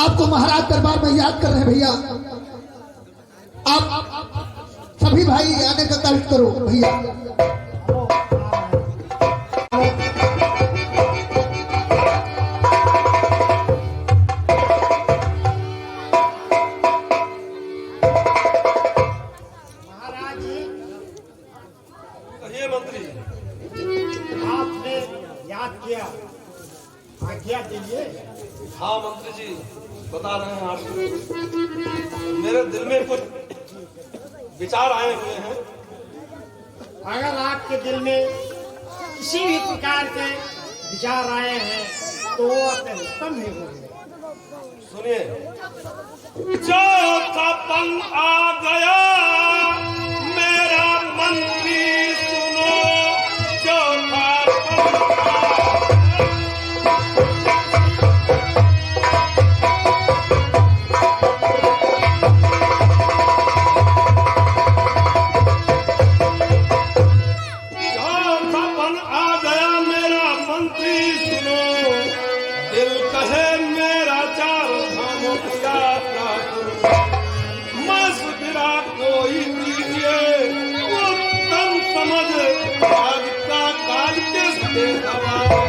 आपको महाराज दरबार में याद कर रहे हैं भैया। आप सभी भाई आने का कार्य करो भैया। महाराज जी, कहिए मंत्री। आपने याद किया, आज्ञा दीजिए। हाँ मंत्री जी, बता रहे हैं आपको, मेरे दिल में कुछ विचार आए हुए हैं। अगर आपके दिल में किसी भी प्रकार के विचार आए हैं तो वो अत्यंत उत्तम ही होंगे। सुनिए। चौथापन आ गया मेरा मंत्री, सुनो चौथापन आ गया मेरा मंत्री, सुनो दिल कहे मेरा चार धामों की यात्रा करो। मसबिरा कोई दीजिए उत्तम समझ, आज का काल किसके हवाले।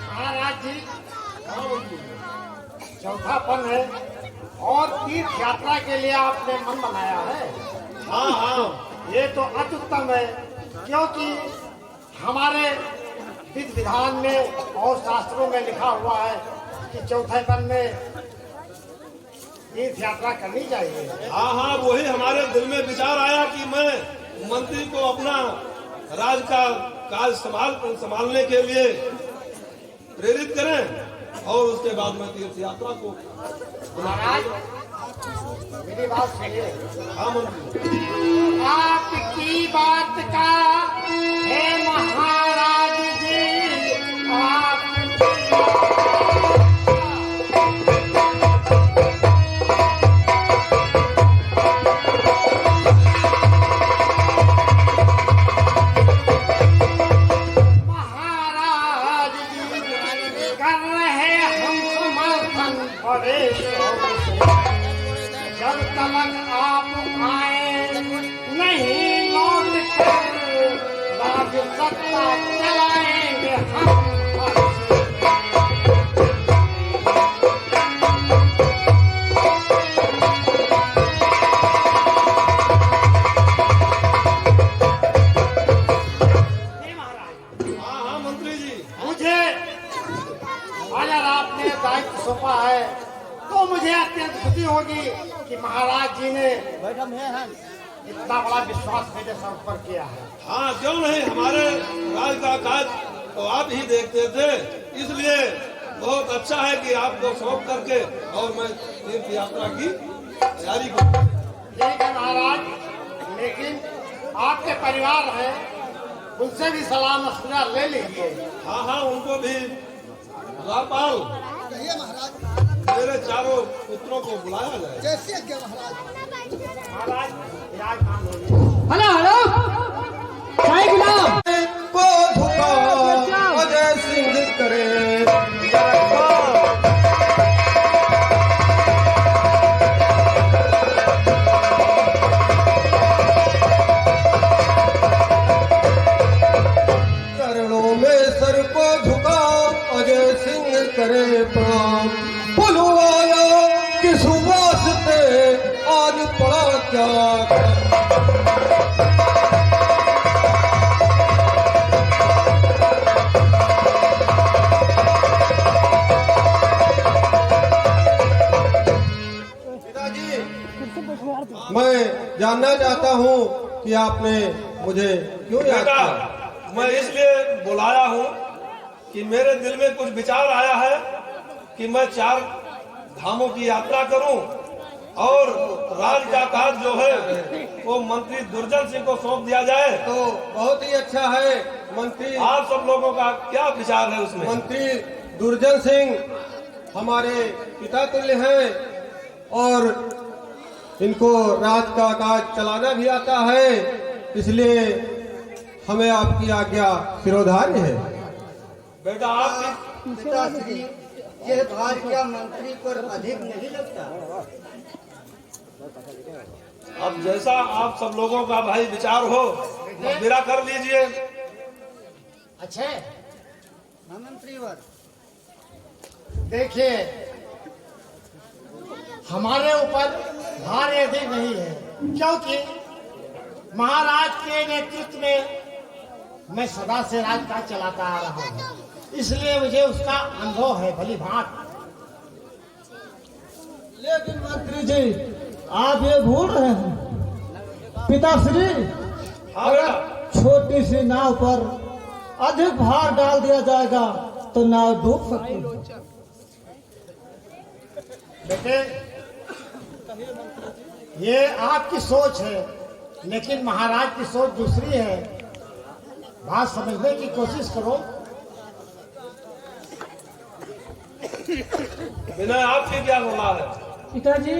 महाराज जी, चौथापन है और तीर्थ यात्रा के लिए आपने मन बनाया है। हाँ हाँ, ये तो अति उत्तम है, क्योंकि हमारे विधि विधान में और शास्त्रों में लिखा हुआ है कि चौथेपन में तीर्थ यात्रा करनी चाहिए। हाँ हाँ, वही हमारे दिल में विचार आया कि मैं मंत्री को अपना राज का काज संभालने के लिए प्रेरित करें और उसके बाद में तीर्थ यात्रा को। महाराज, मेरी बात सुनिए। हाँ मंत्री। आपकी बात का है महाराज जी, महाराज जी कर रहे हम समर्थन बड़े शौक से। जब तक आप आए नहीं लौट कर राज सत्ता चलाएंगे हम। हाँ हाँ मंत्री जी। मुझे अगर आपने दायित्व सौंपा है तो मुझे अत्यंत खुशी होगी कि महाराज जी ने इतना बड़ा विश्वास मेरे सर पर किया है। हाँ क्यों नहीं, हमारे राज का काज तो आप ही देखते थे, इसलिए बहुत अच्छा है कि आपको सौंप करके और मैं तीर्थ यात्रा की तैयारी करूँ। ठीक है महाराज, लेकिन आपके परिवार है, उनसे भी सलाह मशवरा ले लीजिए। हाँ हाँ, उनको भी रापाल मेरे चारों पुत्रों को बुलाया जाए। जैसे क्या महाराज। महाराज विराजमान होइए। हेलो हेलो साईं गुलाम को धुका अजय सिंह करे। चरणों में सर को झुका अजय सिंह करे प्रणाम। बुलवाया किस वास्ते आज पड़ा क्या। मैं जानना चाहता हूँ कि आपने मुझे क्यों याद किया। मैं इसलिए बुलाया हूँ कि मेरे दिल में कुछ विचार आया है कि मैं 4 धामों की यात्रा करूं और राज का काज जो है वो मंत्री दुर्जन सिंह को सौंप दिया जाए। तो बहुत ही अच्छा है मंत्री। आप सब लोगों का क्या विचार है उसमें? मंत्री दुर्जन सिंह हमारे पिता तुल्य हैं और इनको राज का काज चलाना भी आता है, इसलिए हमें आपकी आज्ञा शिरोधार्य है। बेटा आपकी पिताश्री, यह भार क्या मंत्री पर अधिक नहीं लगता? अब जैसा आप सब लोगों का भाई विचार हो मेरा कर लीजिए। अच्छा हाँ मंत्रीवर, देखिए, हमारे ऊपर भार अधिक नहीं है, क्योंकि महाराज के नेतृत्व में मैं सदा से राजकाज चलाता आ रहा हूँ, इसलिए मुझे उसका अनुभव है भली भांत। लेकिन मंत्री जी, आप ये भूल रहे हैं पिताश्री, हाँ बेटा, छोटी सी नाव पर अधिक भार डाल दिया जाएगा तो नाव डूब सकती है। बेटे, ये आपकी सोच है, लेकिन महाराज की सोच दूसरी है। बात समझने की कोशिश करो। विनय आपकी क्या बोला है? पिताजी,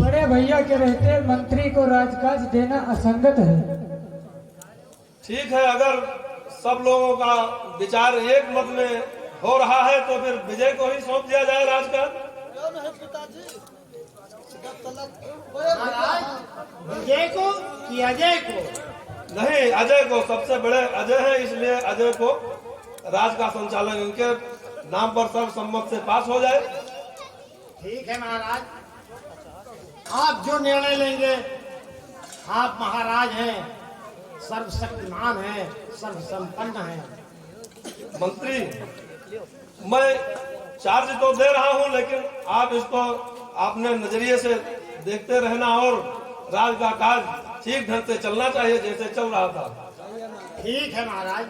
बड़े भैया के रहते मंत्री को राजकाज देना असंगत है। ठीक है, अगर सब लोगों का विचार एक मत में हो रहा है तो फिर विजय को ही सौंप दिया जाए राजकाज। महाराज, विजय को कि अजय को? नहीं, अजय को, सबसे बड़े अजय है, इसलिए अजय को राज का संचालन इनके नाम पर सर्वसम्मत से पास हो जाए। ठीक है महाराज, आप जो निर्णय लेंगे। आप महाराज हैं, सर्वशक्तिमान हैं, सर्वसंपन्न हैं। मंत्री, मैं चार्ज तो दे रहा हूं, लेकिन आप इसको अपने नजरिए से देखते रहना और राज का काज ठीक ढंग से चलना चाहिए जैसे चल रहा था। ठीक है महाराज,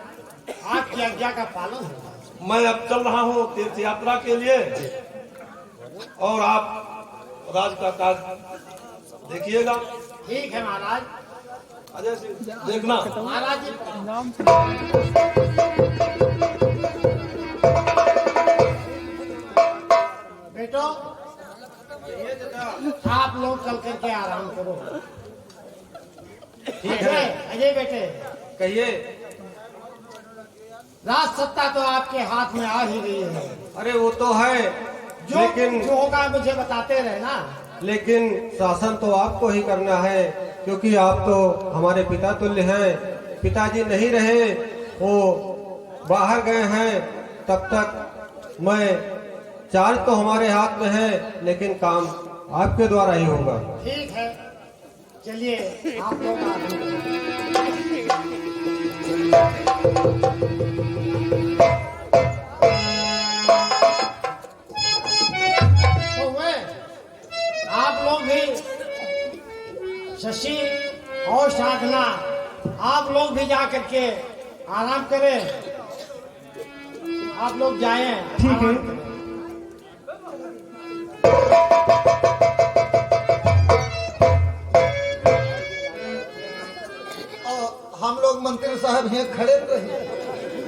आपकी आज्ञा का पालन होगा। मैं अब चल रहा हूं तीर्थ यात्रा के लिए और आप राज का काज देखिएगा। ठीक है महाराज। अजय सिंह देखना। महाराज जी, बेटो, आप लोग चल करके आराम करो। ठीक है, अजय बेटे, कहिए। राज सत्ता तो आपके हाथ में आ ही रही है। अरे वो तो है, जो लेकिन जो होगा मुझे बताते रहना। लेकिन शासन तो आपको ही करना है, क्योंकि आप तो हमारे पिता तुल्य हैं। पिताजी नहीं रहे, वो बाहर गए हैं, तब तक मैं चार्ज तो हमारे हाथ में है, लेकिन काम आपके द्वारा ही होगा। ठीक है, चलिए आप लोग आराम करो। तो हुए, आप लोग भी, शशि और साधना, आप लोग भी जा करके आराम करें। आप लोग जाएं। ठीक है। आराम करें। हम लोग मंत्री साहब यहाँ खड़े रहे।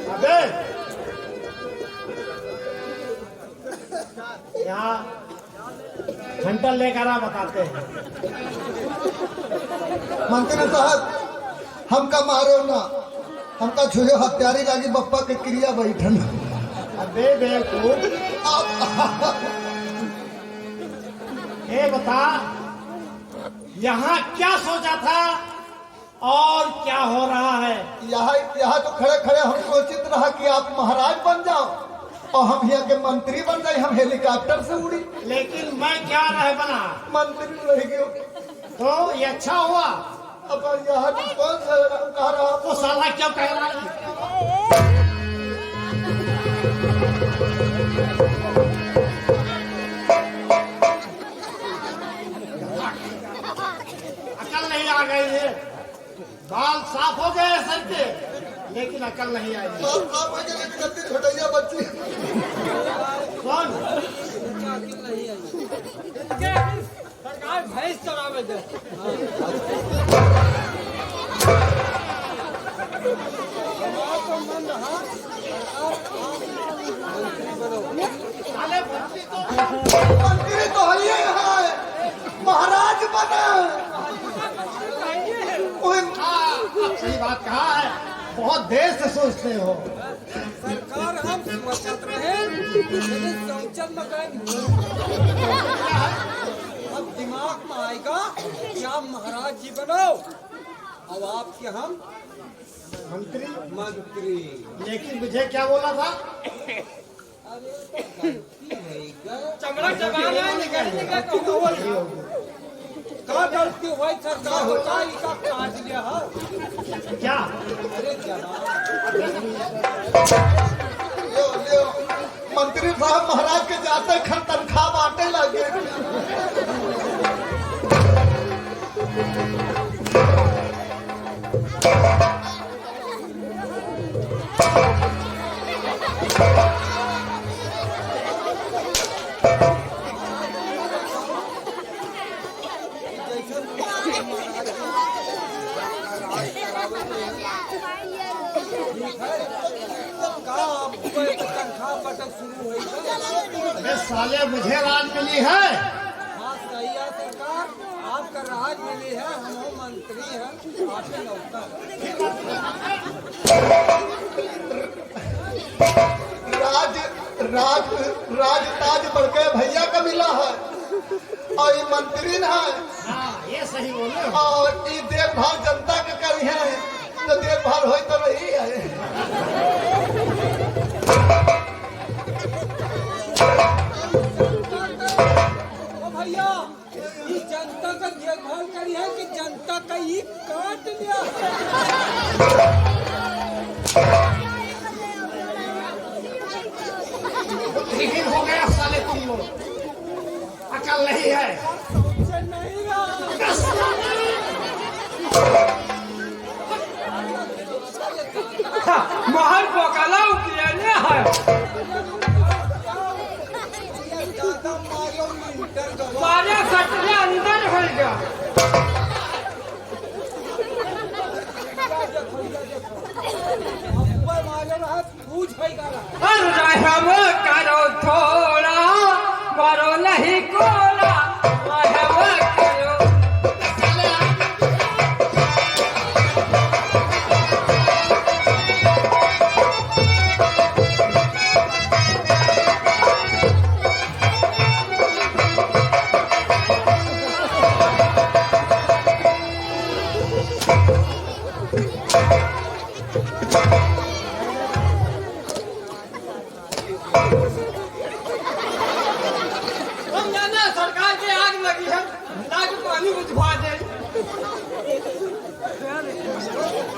अबे, यहाँ घंटल लेकर आ, बताते हैं। मंत्री साहब, हमका मारो ना, हमका छुए हत्यारी लागी बप्पा के क्रिया बैठन। अबे बेवकूफ, ये बता, यहाँ क्या सोचा था और क्या हो रहा है? यहाँ तो खड़े खड़े हम सोचित रहा कि आप महाराज बन जाओ और हम यहाँ के मंत्री बन जाए। हम हेलीकॉप्टर से उड़ी, लेकिन मैं क्या रह बना? मंत्री रह गए। तो ये अच्छा हुआ। अब यहाँ तो कौन सा कह रहा तो साला क्यों कह रहा है? अकल नहीं आ गई है। बाल साफ हो गए सर के, लेकिन अकल नहीं आई। छोटिया बच्ची कौन? सरकार भैंस चरावे दे। साले भक्ति तो मंत्री तो है, महाराज बन ना। आप सही बात कहा है, बहुत देर से सोचते हो। सरकार हम सोचत रहे लेकिन सोचत मकान अब दिमाग में आएगा कि आप महाराज जी बनो अब आपके हम मंत्री, मंत्री। लेकिन मुझे क्या बोला था? अरे तो गलती है क्या? चमड़ा चबाना निकल निकल कहूँ का गलती हुई सरकार होता इसका काट लिया है। क्या? अरे जनाब लियो लियो मंत्री साहब महाराज के जाते खर तनख्वाह बांटे लगे। तनख्वाह बटन शुरू हुई अरे साले मुझे राज मिली है। हाँ सही है सरकार आपका राज मिली है हम मंत्री हैं आपके नौकर राज राज राज ताज बढ़के भैया का मिला है और ये मंत्री ना है हाँ ये सही बोले हो। और ये देखभाल जनता के करी है तो देखभाल हो तो रही है। ओ भैया ये जनता का देखभाल करी है कि जनता का ये काट लिया बुद्धिहीन हो गया साले तुम लोग, अकल नहीं है। समझ नहीं रहा महल पकलाऊ किया है ज्यादा मारो इंटर गवा सारे सटले अंदर हो गया। ऊपर मारो रहा पूछ भाई का रहम करो थोड़ा मारो नहीं कोला रहम करो। हम जाना सरकार की आग लगी है ताकि पानी बुझवा दे।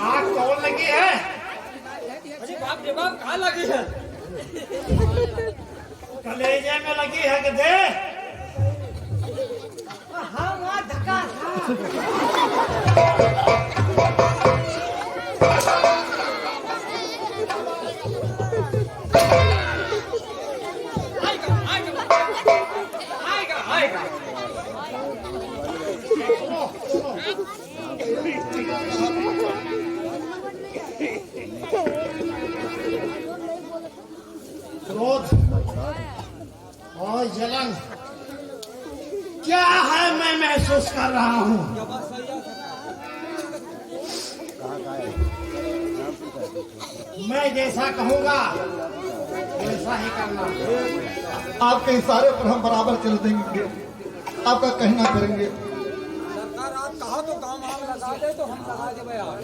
आग कौन लगी है? अरे बाप रे बाप कहाँ लगी है? कलेजे में लगी है कि दे? हाँ वहाँ धक्का आएगा आएगा। क्रोध और जलन क्या है मैं महसूस कर रहा हूँ। मैं जैसा कहूँगा वैसा ही करना। आपके इशारे पर हम बराबर चल देंगे, आपका कहना करेंगे। सरकार आप कहा तो गाँव वाम लगा दे तो हम लगा दे यार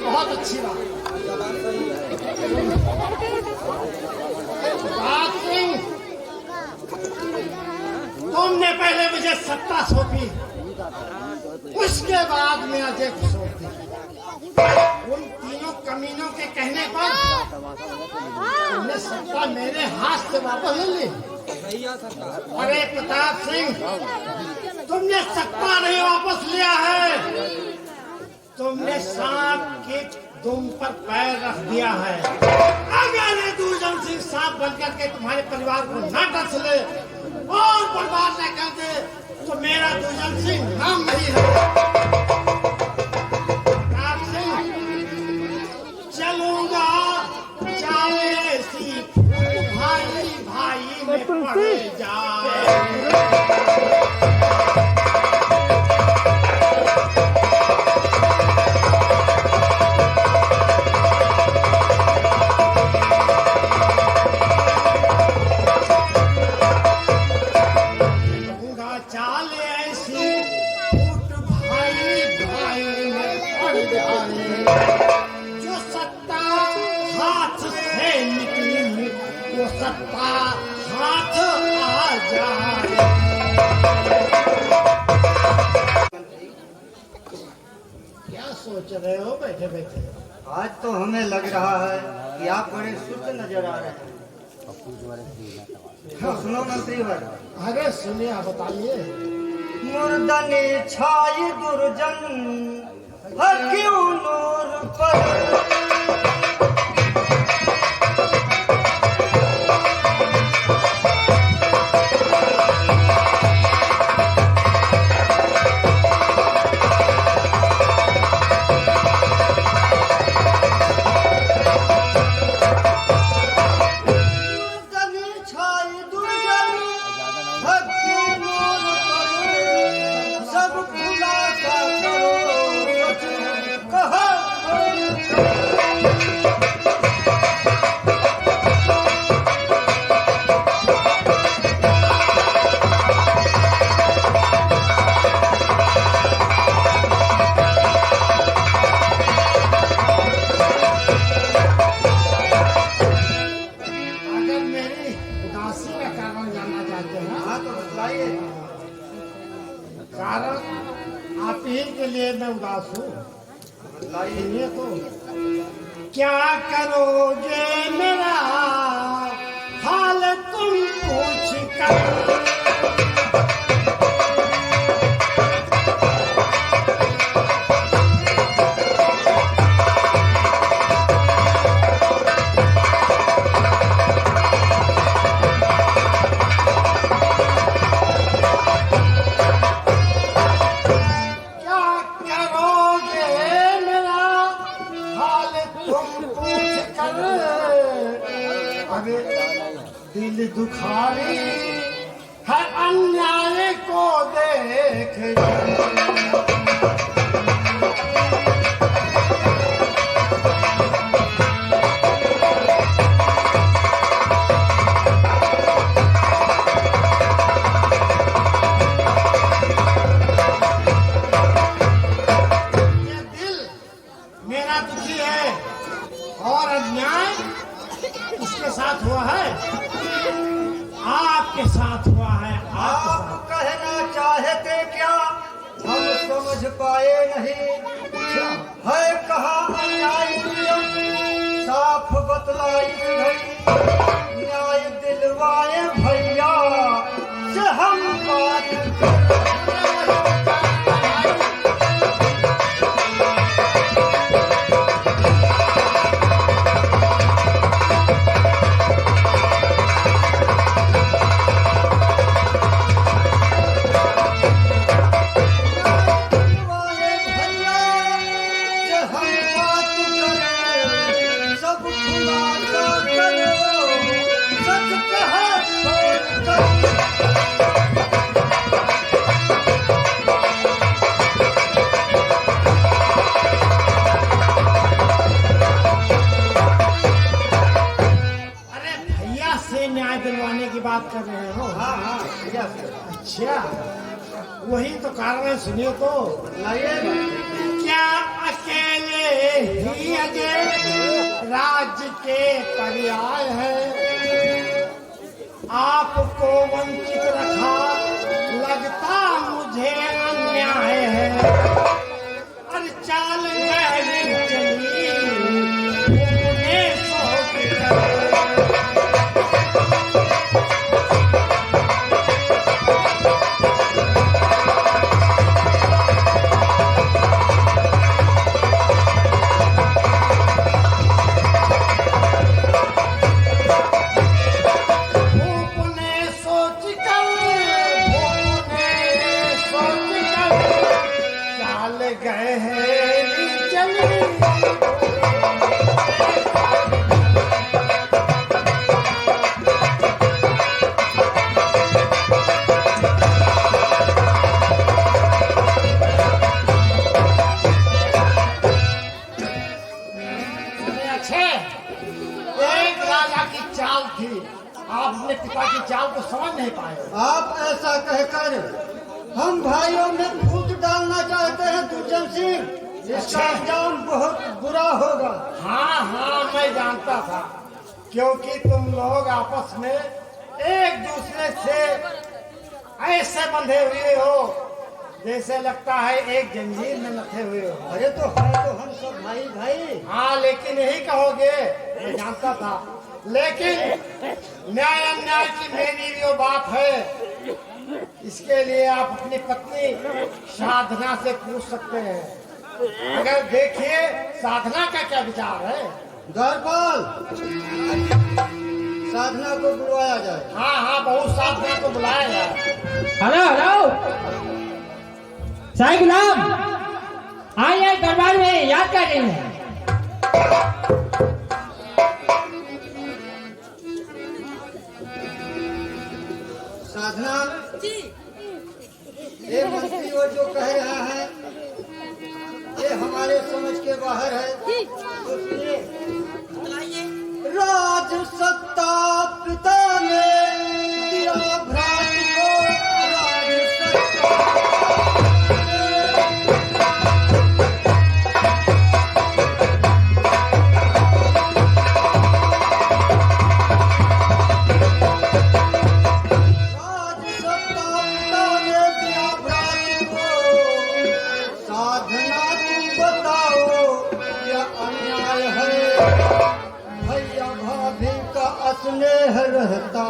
बहुत अच्छी बात। जवाब सही है बात सिंह, तुमने पहले मुझे सत्ता सौंपी, उसके बाद में अध्यक्ष सौंपी। उन तीनों कमीनों के कहने पर तुमने सत्ता मेरे हाथ से वापस ले ली। सही है सरकार अरे प्रताप सिंह, तुमने सत्ता नहीं वापस लिया है, तुमने सांप के दुम पर पैर रख दिया है। अगर ये दुर्जन सिंह सांप बन करके तुम्हारे परिवार को न डस ले और बर्बाद न कर दे तो मेरा दुर्जन सिंह नाम नहीं है। प्रताप सिंह, चलूंगा चाहे ऐसी भाई भाई में पड़ जाए। जो सत्ता हाथ से निकली वो सत्ता हाथ आ जाए। क्या सोच रहे हो बैठे बैठे? आज तो हमें लग रहा है कि आप बड़े शुद्ध नजर आ रहे हैं। हाँ, सुनो मंत्री भाई। अरे सुनिए, बताइए। मुर्दन छाई दुर्जन क्यों नूर पर कारण आप ही के लिए मैं उदास हूँ। सुनिए तो, क्या करोगे मेरा हाल तुम पूछ कर। दिल दुखारी हर अन्याय को देख ये दिल मेरा दुखी है और अन्याय किसके साथ हुआ है? आपके साथ हुआ है। आप कहना चाहते क्या हम समझ पाए नहीं? है कहा अन्याय साफ बतलाई न्याय दिलवाए भैया से हम बात। बात कर रहे हो? हाँ हाँ, अच्छा, वही तो कारण है। सुनिए तो, क्या अकेले ही अजय राज्य के पर्याय है? आपको वंचित रखा लगता मुझे अन्याय है। अरे चाल गहरी चली उन्हें गए हैं चली। अच्छे, एक राजा की चाल थी, आप अपने पिता की चाल को समझ नहीं पाए। आप ऐसा कहकर हम भाइयों में फूट डालना चाहते हैं दुर्जन सिंह। इसका अंजाम बहुत होगा। हाँ हाँ मैं जानता था, क्योंकि तुम लोग आपस में एक दूसरे से ऐसे बंधे हुए हो जैसे लगता है एक जंजीर में नथे हुए हो। अरे तो है तो हम सब भाई भाई। हाँ लेकिन यही कहोगे, मैं जानता था। लेकिन न्याय अन्याय की मेरी जो बात है, इसके लिए आप अपनी पत्नी साधना से पूछ सकते हैं। अगर देखिए साधना का क्या विचार है। द्वारपाल, साधना को बुलवाया जाए। हाँ हाँ बहुत साधना को बुलाया जाए। हेलो हेलो साईं गुलाम, आइए दरबार में याद कर रहे हैं। साधना, ये मंत्री वो जो कह रहा है ये हमारे समझ के बाहर है। तो सुनिए, राज सत्ता पिता ने दिया भ्रात को, राज सत्ता स्नेह रहता।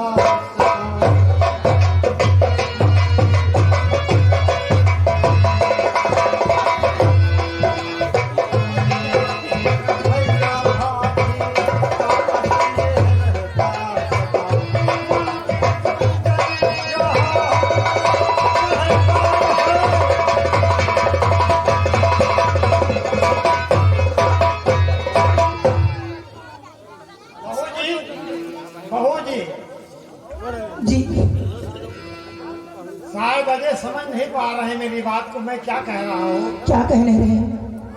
शायद अजय समझ नहीं पा रहे मेरी बात को, मैं क्या कह रहा हूँ। क्या कहने रहे हैं?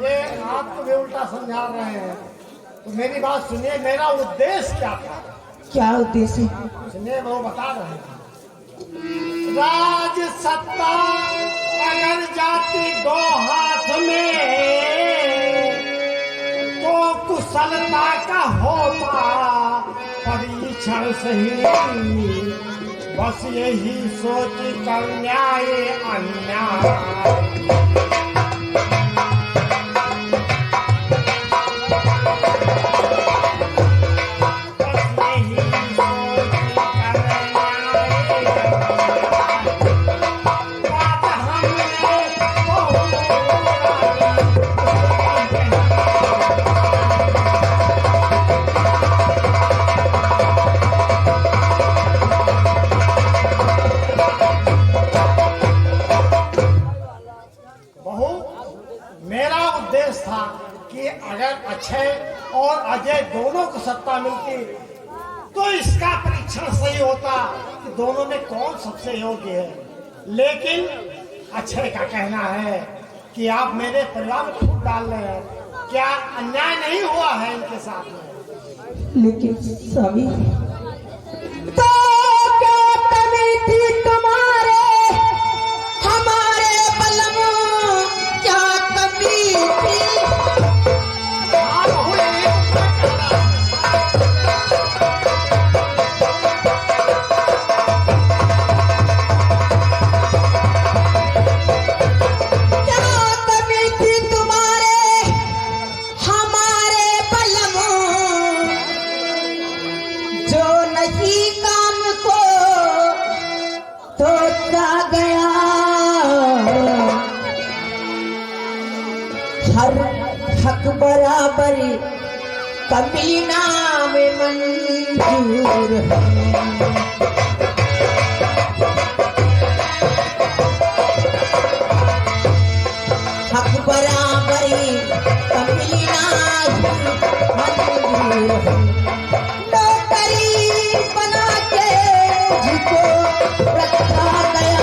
ये आपको भी उल्टा समझा रहे हैं। तो मेरी बात सुनिए, मेरा उद्देश्य क्या था। क्या उद्देश्य? सुनिए, वो बता रहे हैं। राज सत्ता अगर जाती दो हाथ में तो कुशलता का होता परीक्षण सही। बस यही सोच कर न्याय अन्याय। अक्षय और अजय दोनों को सत्ता मिलती तो इसका परीक्षण सही होता कि दोनों में कौन सबसे योग्य है। लेकिन अक्षय का कहना है कि आप मेरे परिवार में फूट डाल रहे हैं, क्या अन्याय नहीं हुआ है इनके साथ में? लेकिन स्वामी तो क्या कमी थी तुम्हारे हमारे बलमो, क्या कमी थी? हक बराबर कभी नाम मंजूर है। हक बराबर कभी नाम मंजूर है। नौकरी बना के जिसको रखा गया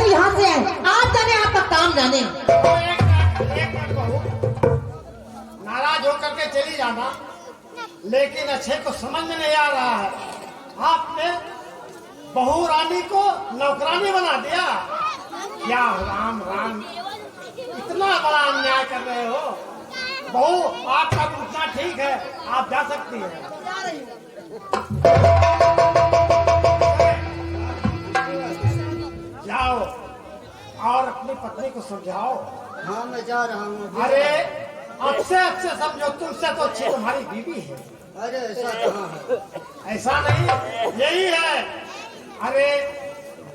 तो यहाँ से है, आप जाने आपका काम जाने। एक मिनट बहू, नाराज होकर के चली जाना, लेकिन अच्छे को समझ में नहीं आ रहा है। आपने बहू रानी को नौकरानी बना दिया। क्या राम राम, इतना बड़ा अन्याय कर रहे हो। बहू आपका पूछना ठीक है, आप जा सकती हैं। जाओ और अपनी पत्नी को समझाओ। हाँ मैं जा रहा हूँ। अरे अच्छे अच्छे समझो, तुमसे तो अच्छी तुम्हारी बीवी है। अरे ऐसा कहाँ है? ऐसा नहीं, यही है। अरे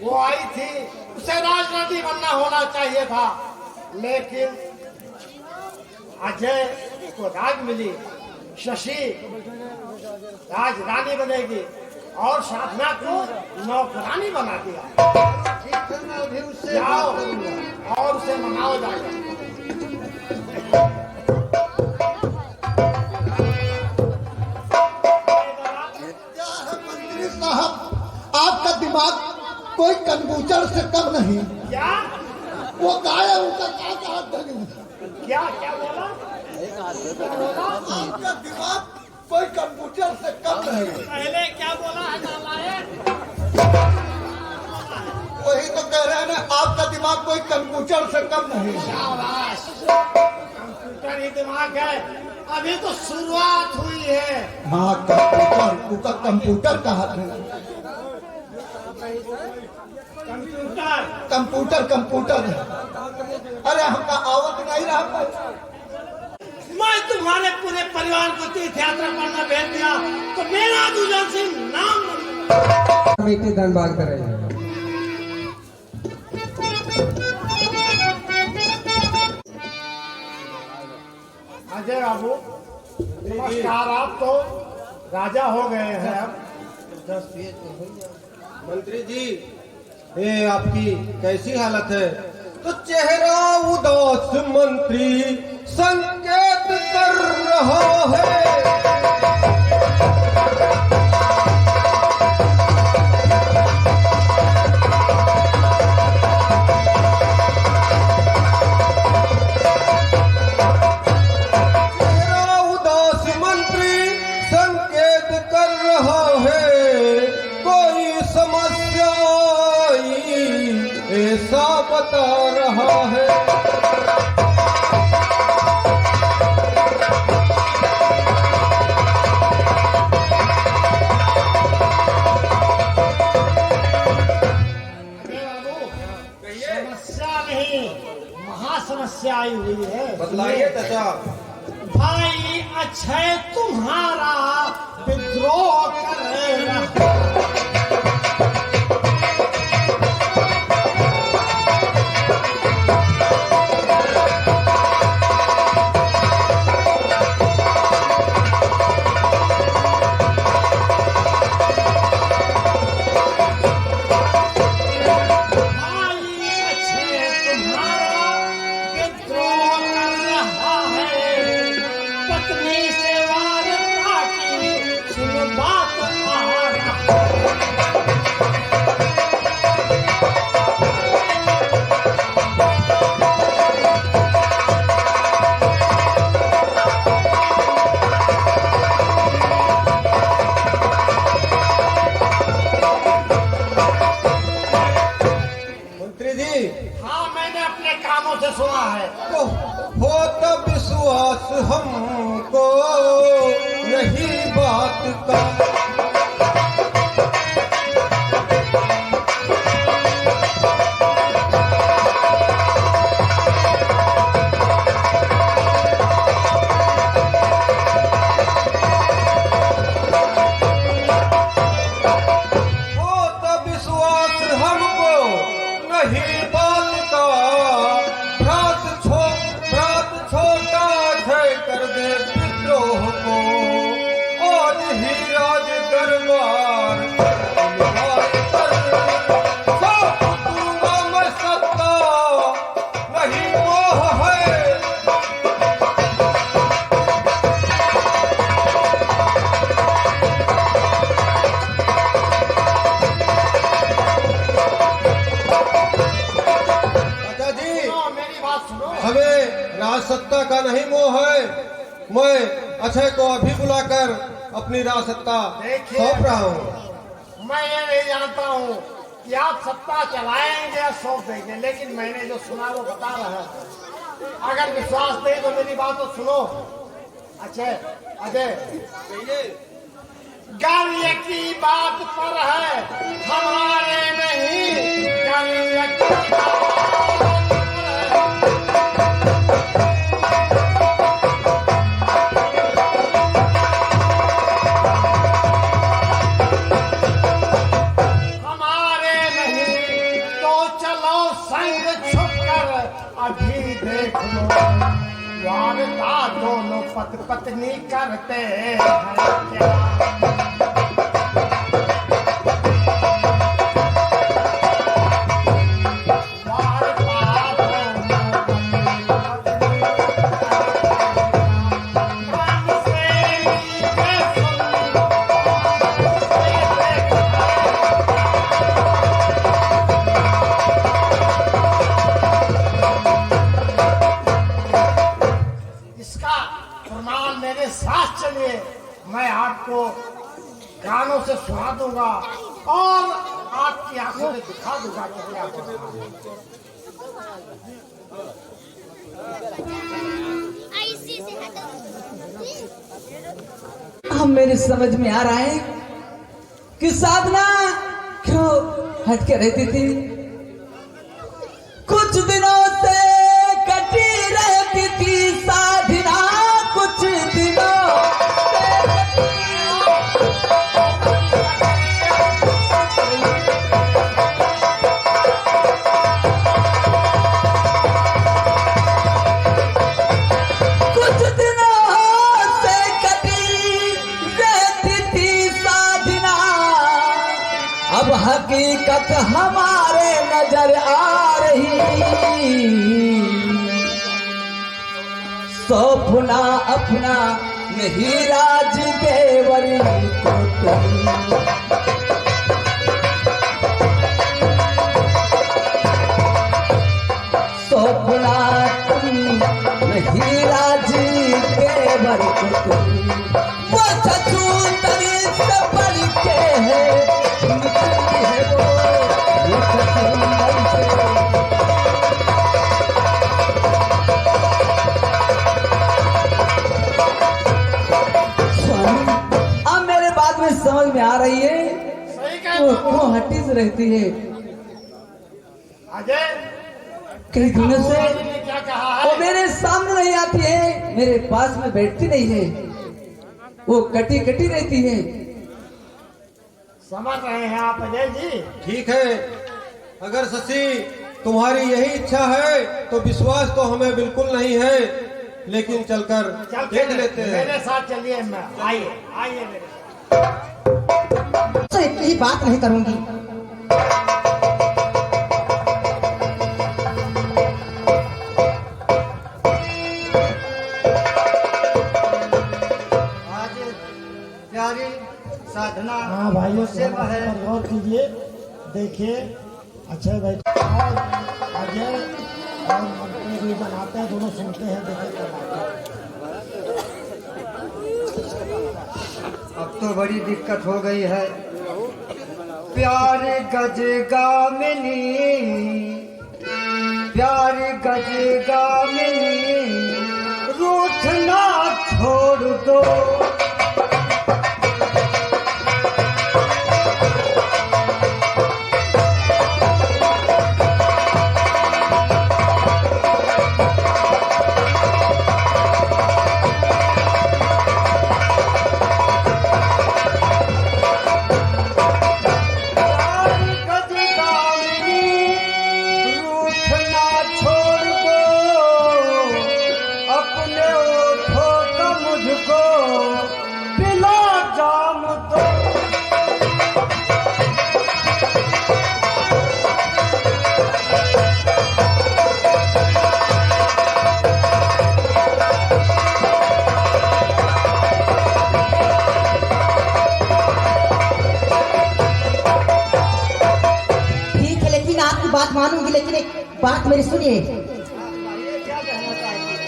वो आई थी, उसे राजनीति बनना होना चाहिए था, लेकिन अजय को राज मिली, शशि राजरानी बनेगी और साधना को नौकरानी बना दिया। ठीक है, मैं अभी उससे जाओ बात करूंगा। और उसे मनाओ जाकर। क्या है मंत्री साहब, आपका दिमाग कोई कंप्यूटर से कम नहीं। क्या वो गाय उनका क्या कहा धनी? क्या क्या बोला? आपका दिमाग कोई कंप्यूटर से कम नहीं। पहले क्या बोला है नालायक? वही तो कह रहे हैं ना, आपका दिमाग कोई कंप्यूटर से कम नहीं। शाबाश, कंप्यूटर ही दिमाग है। अभी तो शुरुआत हुई है। हाँ कंप्यूटर, उसका कंप्यूटर कहा है। Computer computer computer. अरे हमका आवक नहीं रहा। मैं तुम्हारे पूरे परिवार को तीर्थ यात्रा करना भेज दिया तो मेरा दुल्हन सिंह नाम कमेटी धनबाद करेंगे। अजय बाबू नमस्कार। आप तो राजा हो गए हैं अब। मंत्री जी, ये आपकी कैसी हालत है? तो चेहरा उदास मंत्री संकेत कर रहा है। चेहरा उदास मंत्री संकेत कर रहा है, कोई समस्या ऐसा बता रहा है। समस्या नहीं, महासमस्या आई हुई है। बतलाइए चाचा। भाई अक्षय तुम्हारा विद्रोह कर रहा। हाँ मैंने अपने कानों से सुना है। तो होता विश्वास हमको यही बात का। होता विश्वास हमको नहीं बात का। भ्रात छोटा है कर दे विद्रोह को, आज ही राज बात सुनो। हमें राजसत्ता का नहीं मोह है। मैं अक्षय को अभी बुलाकर अपनी राजसत्ता सौंप रहा हूँ। मैं ये नहीं जानता हूँ कि आप सत्ता चलाएंगे या सौंप देंगे, लेकिन मैंने जो सुना वो बता रहा है। अगर विश्वास नहीं तो मेरी बात तो सुनो। अजय गर्व की बात पर है, हमारे नहीं, गर्व की बात हमारे नहीं, तो चलो संग छुप कर अभी देख लो, वारता दोनों पति पत्नी करते हैं क्या। मैं आपको गानों से सुना दूंगा और आपकी आंखों से दिखा दूंगा कि क्या हो रहा है। हम मेरे समझ में आ रहा है कि साधना क्यों हट के रहती थी। कुछ दिनों से कटी रहती थी साधना, कुछ दिनों हकीकत हमारे नजर आ रही। सौंपना अपना नहीं राज देवर को तुम, सौंपना तुम नहीं राज देवर को तुम। वो छछूंदरी से बढ़ के है, अब मेरे बात में समझ में आ रही है वो हट्टी से रहती है। अजय कई दिनों से क्या कहा है? वो मेरे सामने नहीं आती है, मेरे पास में बैठती नहीं है, वो कटी कटी रहती है। समझ रहे हैं आप अजय जी? ठीक है, अगर शशि तुम्हारी यही इच्छा है तो विश्वास तो हमें बिल्कुल नहीं है, लेकिन चलकर देख लेते हैं। मेरे साथ चलिए, मैं आइए आइए मेरे तो एक ही बात नहीं करूंगी। आज प्यारी साधना। हाँ भाइयों से गौर कीजिए, देखिए अक्षय भाई और अजय और मंत्री भी बनाते हैं, दोनों सुनते हैं, देखिए। अब तो बड़ी दिक्कत हो गई है। प्यार गज गामिनी, प्यार गज गामिनी, रूठना छोड़ दो। बात मानूंगी, लेकिन एक बात मेरी सुनिए। क्या कहना चाहती है?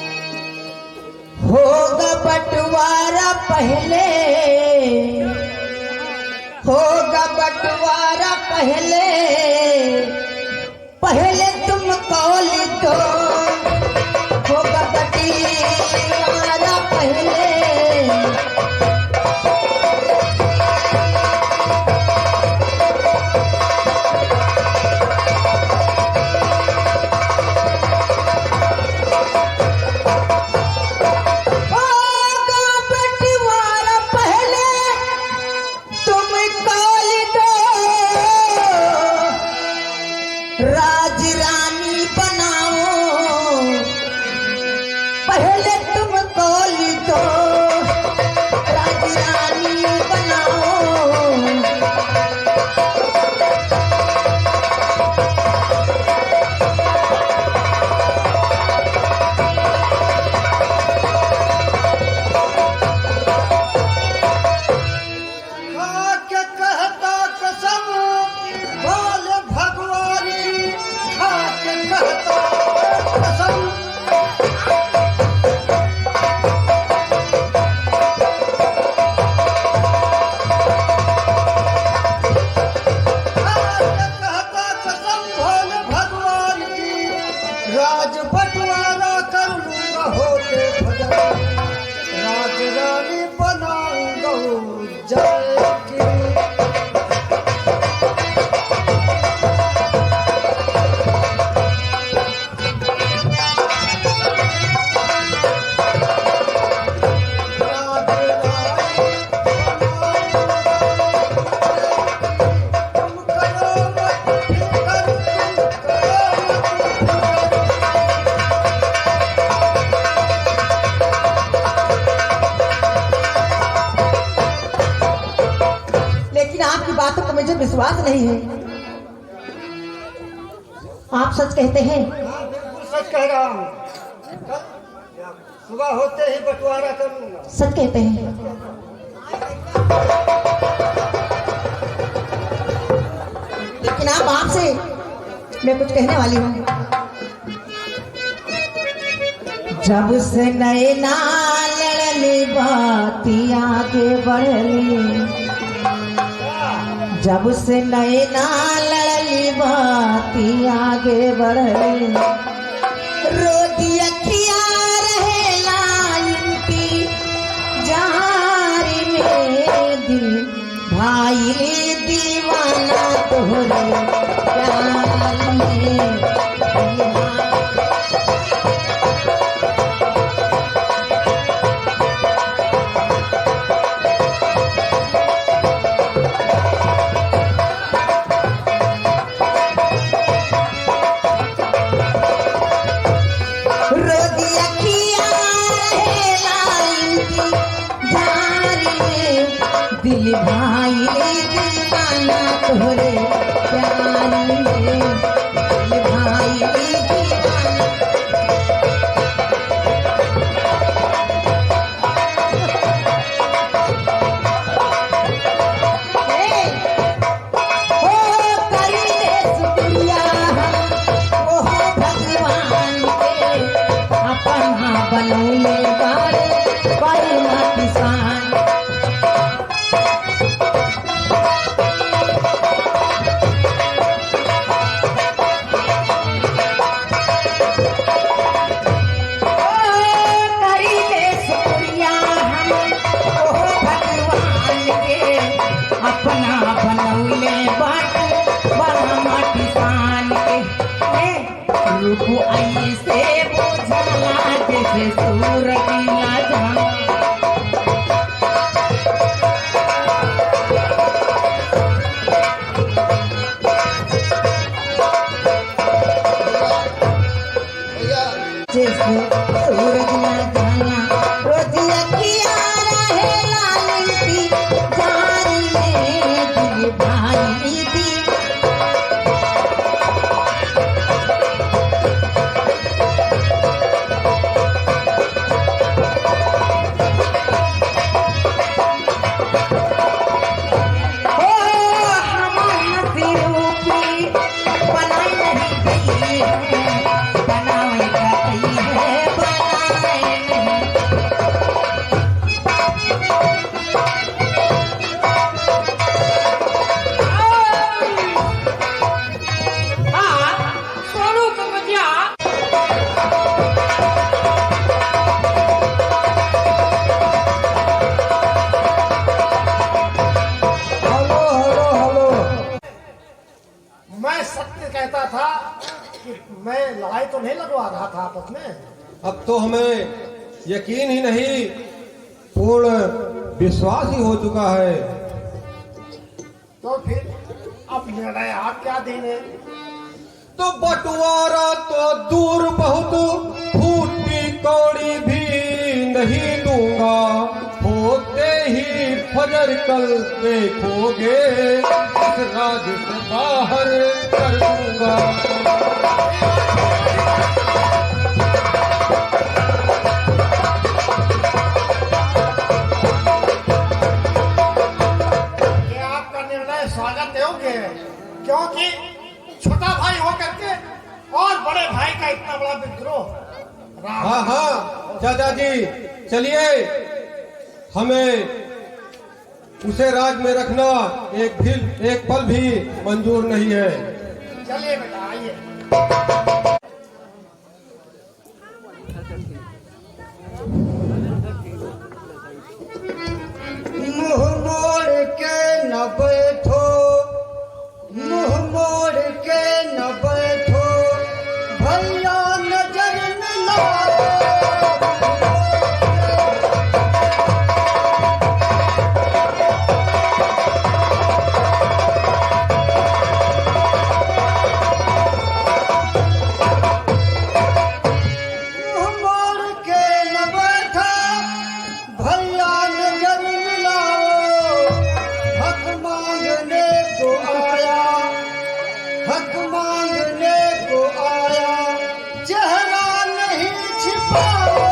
होगा बंटवारा पहले, होगा बंटवारा पहले, पहले तुम कौल दो, होगा बंटवारा पहले। राज रानी बनाओ, पहले तुम कौल दो, राज रानी बनाओ। खा के कहता कसम बोले भगवान की, खा के कहता कसम। कहता कसम भोले भगवान की, राज बंटवारा कर लूंगा होके भजन, राज रानी बनाऊंगा जय की। लेकिन आपकी बातों को मुझे विश्वास नहीं है। आप सच कहते हैं? हाँ, बिल्कुल सच कह रहा हूँ। कल सुबह होते ही बंटवारा करूंगा। सच कहते हैं? लेकिन आप आपसे मैं कुछ कहने वाली हूँ। जब से नए नाल लड़ली बाती आगे बढ़ली, जब से नए नाल लड़ली बाती आगे बढ़ली, रोजी अखिया रहेला इनकी जारी में, दिल भाई दीवाना तोहरे प्यार में। रोजी अखिया रहेला इनकी जारी में, दिल भाई दीवाना तोहरे प्यार में, दिल भाई दीवाना। ओ करीले शुक्रिया ओ भगवान के, अपना बनौले बारे बड़ा किसान। करीले शुक्रिया हम ओ भगवान के, अपना बनौले बड़ा किसान के। रूप ऐसे बुझला जैसे सूरज ना जाना। भैया जैसे सूरज ना जाना, रोजी अखिया रहेला इनकी जारी में, दिल भाई दी। ओ हमार हंसी रूपी बनाई नहीं गई है, बनाई गई है मैं लड़ाई तो नहीं लगवा रहा था आपस में। अब तो हमें यकीन ही नहीं, पूर्ण विश्वास ही हो चुका है। तो फिर अब निर्णय आप क्या देंगे? तो बंटवारा तो दूर बहुत, फूटी कौड़ी भी नहीं दूंगा। होते ही फजर कल देखोगे, इस राज से बाहर कर दूंगा। ये आपका निर्णय स्वागत योग्य है, क्योंकि छोटा भाई होकर के और बड़े भाई का इतना बड़ा विद्रोह। हाँ हाँ चाचा जी, चलिए, हमें उसे राज में रखना एक पल भी मंजूर नहीं है। चलिए बेटा, आइए। मुंह मोड़ के न बैठो, मुंह मोड़ के न बैठो, भैया नजर मिलाओ। मुंह मोड़ के न बैठो, भैया नजर मिलाओ। हक मांगने को आया, हक मांगने को आया, चेहरा नहीं छिपाओ।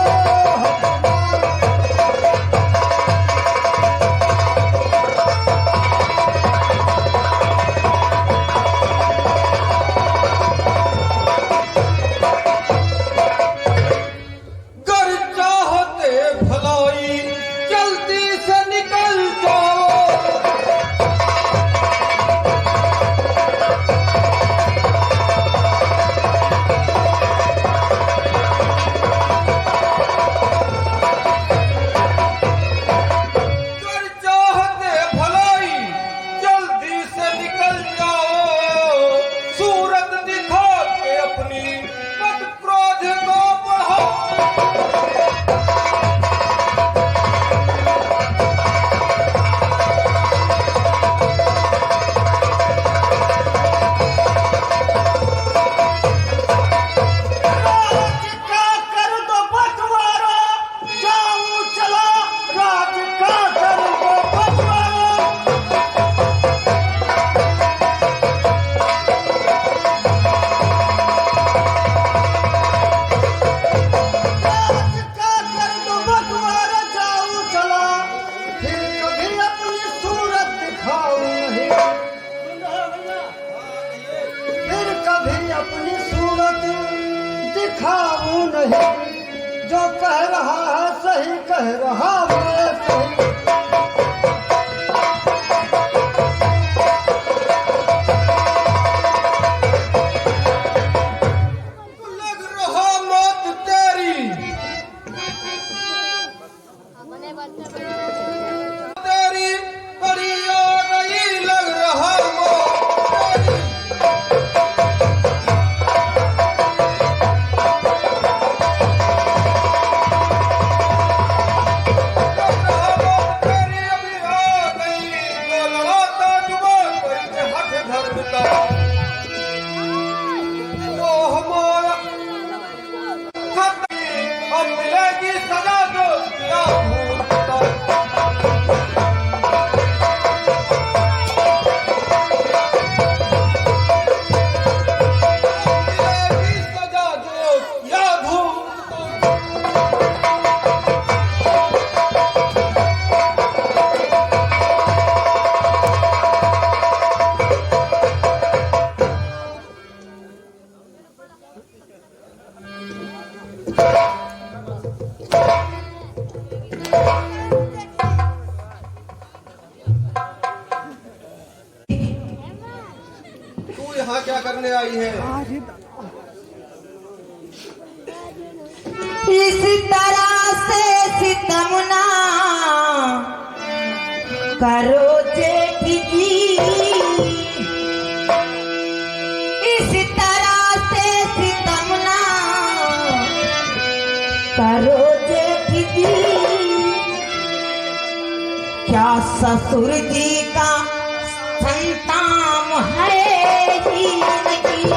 गर चाहते भलाई, जल्दी से निकल जाओ। गर चाहते भलाई, जल्दी से निकल जाओ। सूरत दिखा के अपनी मत क्रोध को बढ़ाओ। राज का कर दो बंटवारा, जाऊं चला, राज का कर दो बंटवारा। राज का कर दो बंटवारा, जाऊं चला, फिर कभी अपनी सूरत दिखाऊं नहीं। फिर कभी अपनी सूरत दिखाऊं नहीं। जो कह रहा है सही कह रहा मैं सही। लग रहा मौत तेरी, तेरी बड़ी आ गई, लग रहा मौत तेरी। सजा दो या सजा दो या तू यहाँ क्या करने आई है? इस तरह से सितमना करो जेठ जी, इस तरह से सितम करो जेठ जी, क्या ससुर जी का संतान है ही नहीं।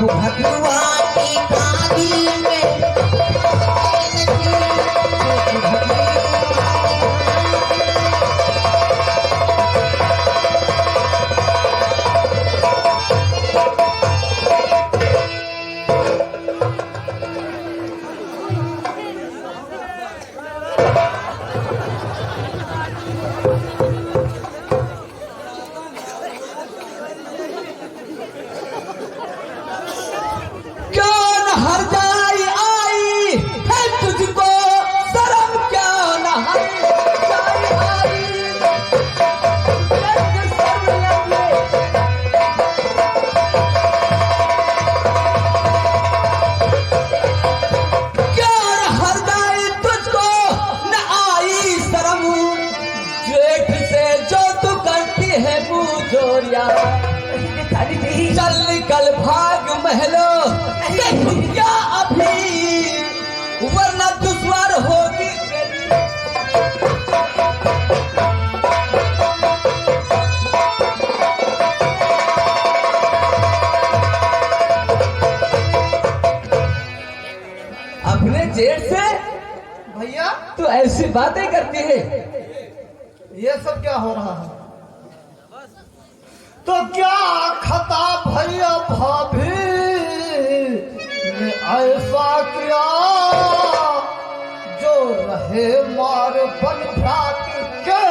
भगवान की काली में चल निकल भाग महलो क्या अभी, वरना दुश्वार होगी। अपने जेठ से भैया तो ऐसी बातें करती है। ये सब क्या हो रहा है? तो क्या खता भैया भाभी ने ऐसा किया जो रहे मार बन भ्रात के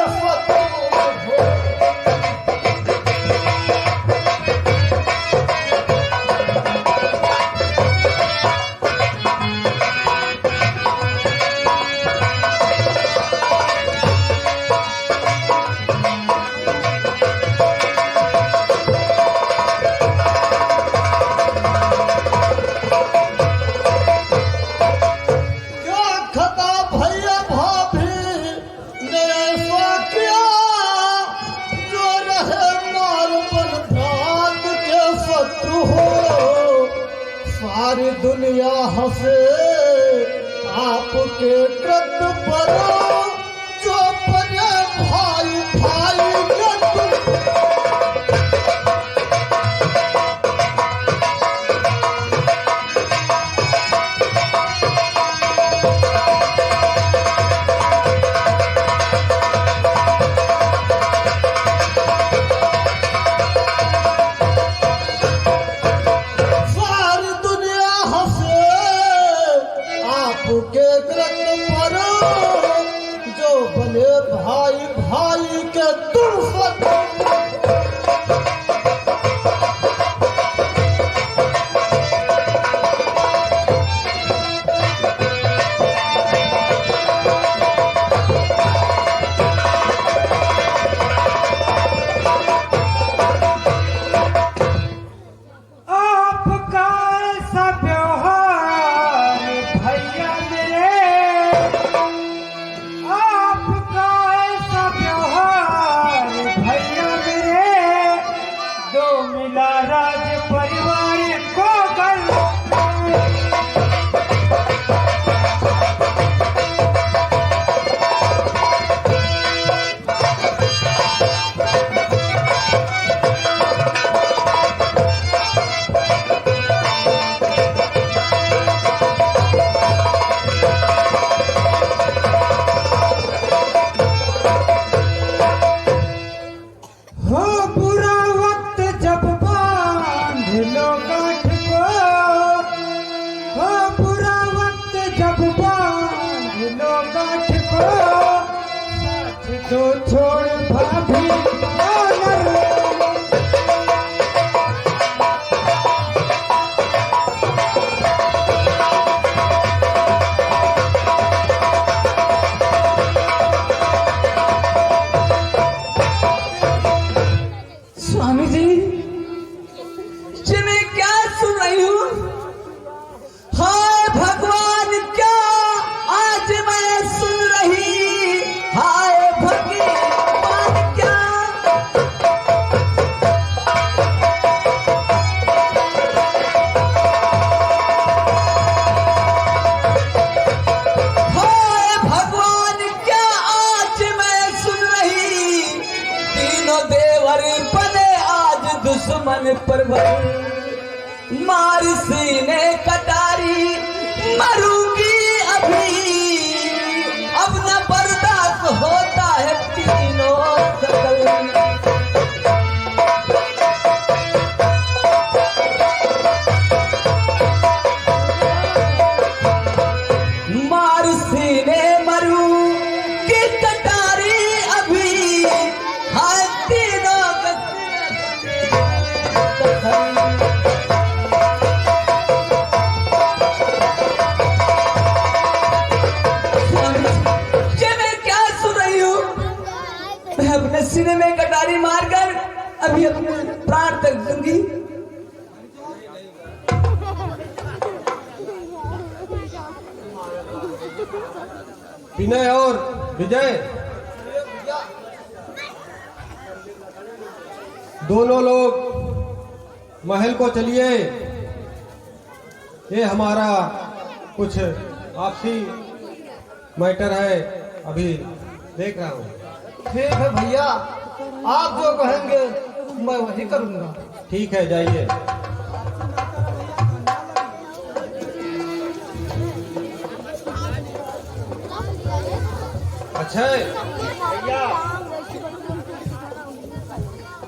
शत्रु हो। सारी दुनिया हंसे आपके कृत्य पर, जो बने भाई भाई के तुम। भाई भाई के दुर्फत तो छोड़ भाभी स्वामी जी, ये मैं क्या सुन रही हूँ? हाय भगवान, क्या आज मैं सुन रही? हाय भगवान, क्या हाय भगवान, क्या आज मैं सुन रही? तीनों देवर बने आज दुश्मन पर भरे, मार सीने कटारी मरूंगी अभी, अब न बर्दाश्त होता है तीनों सकल। मार सीने मरू की कटारी अभी, हाय तीनों अपने सीने में कटारी मारकर अभी अपने प्राण तक दूंगी। विनय और विजय दोनों लोग महल को चलिए, ये हमारा कुछ आपसी मैटर है, अभी देख रहा हूँ। ठीक है भैया, आप जो कहेंगे मैं वही करूंगा। ठीक है, जाइए। अच्छा,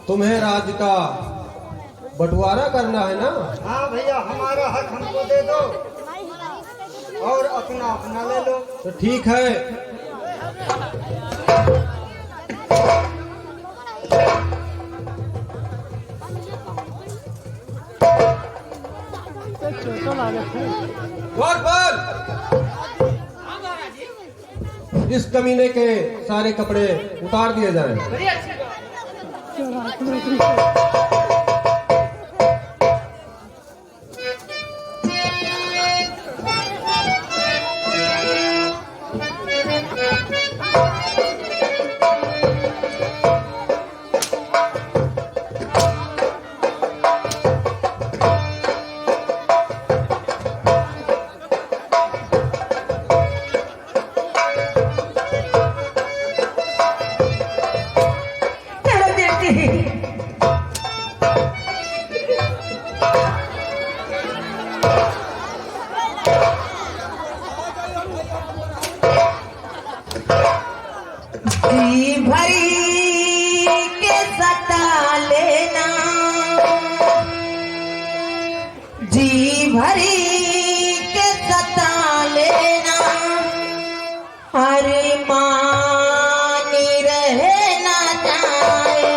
तुम्हें राज्य का बंटवारा करना है ना? हाँ भैया, हमारा हक हमको दे दो और अपना अपना ले लो। तो ठीक है, इस कमीने के सारे कपड़े उतार दिए जाएं। जी भरी के सता लेना, जी भरी के सता लेना, हरे मानी रहे ना जाए।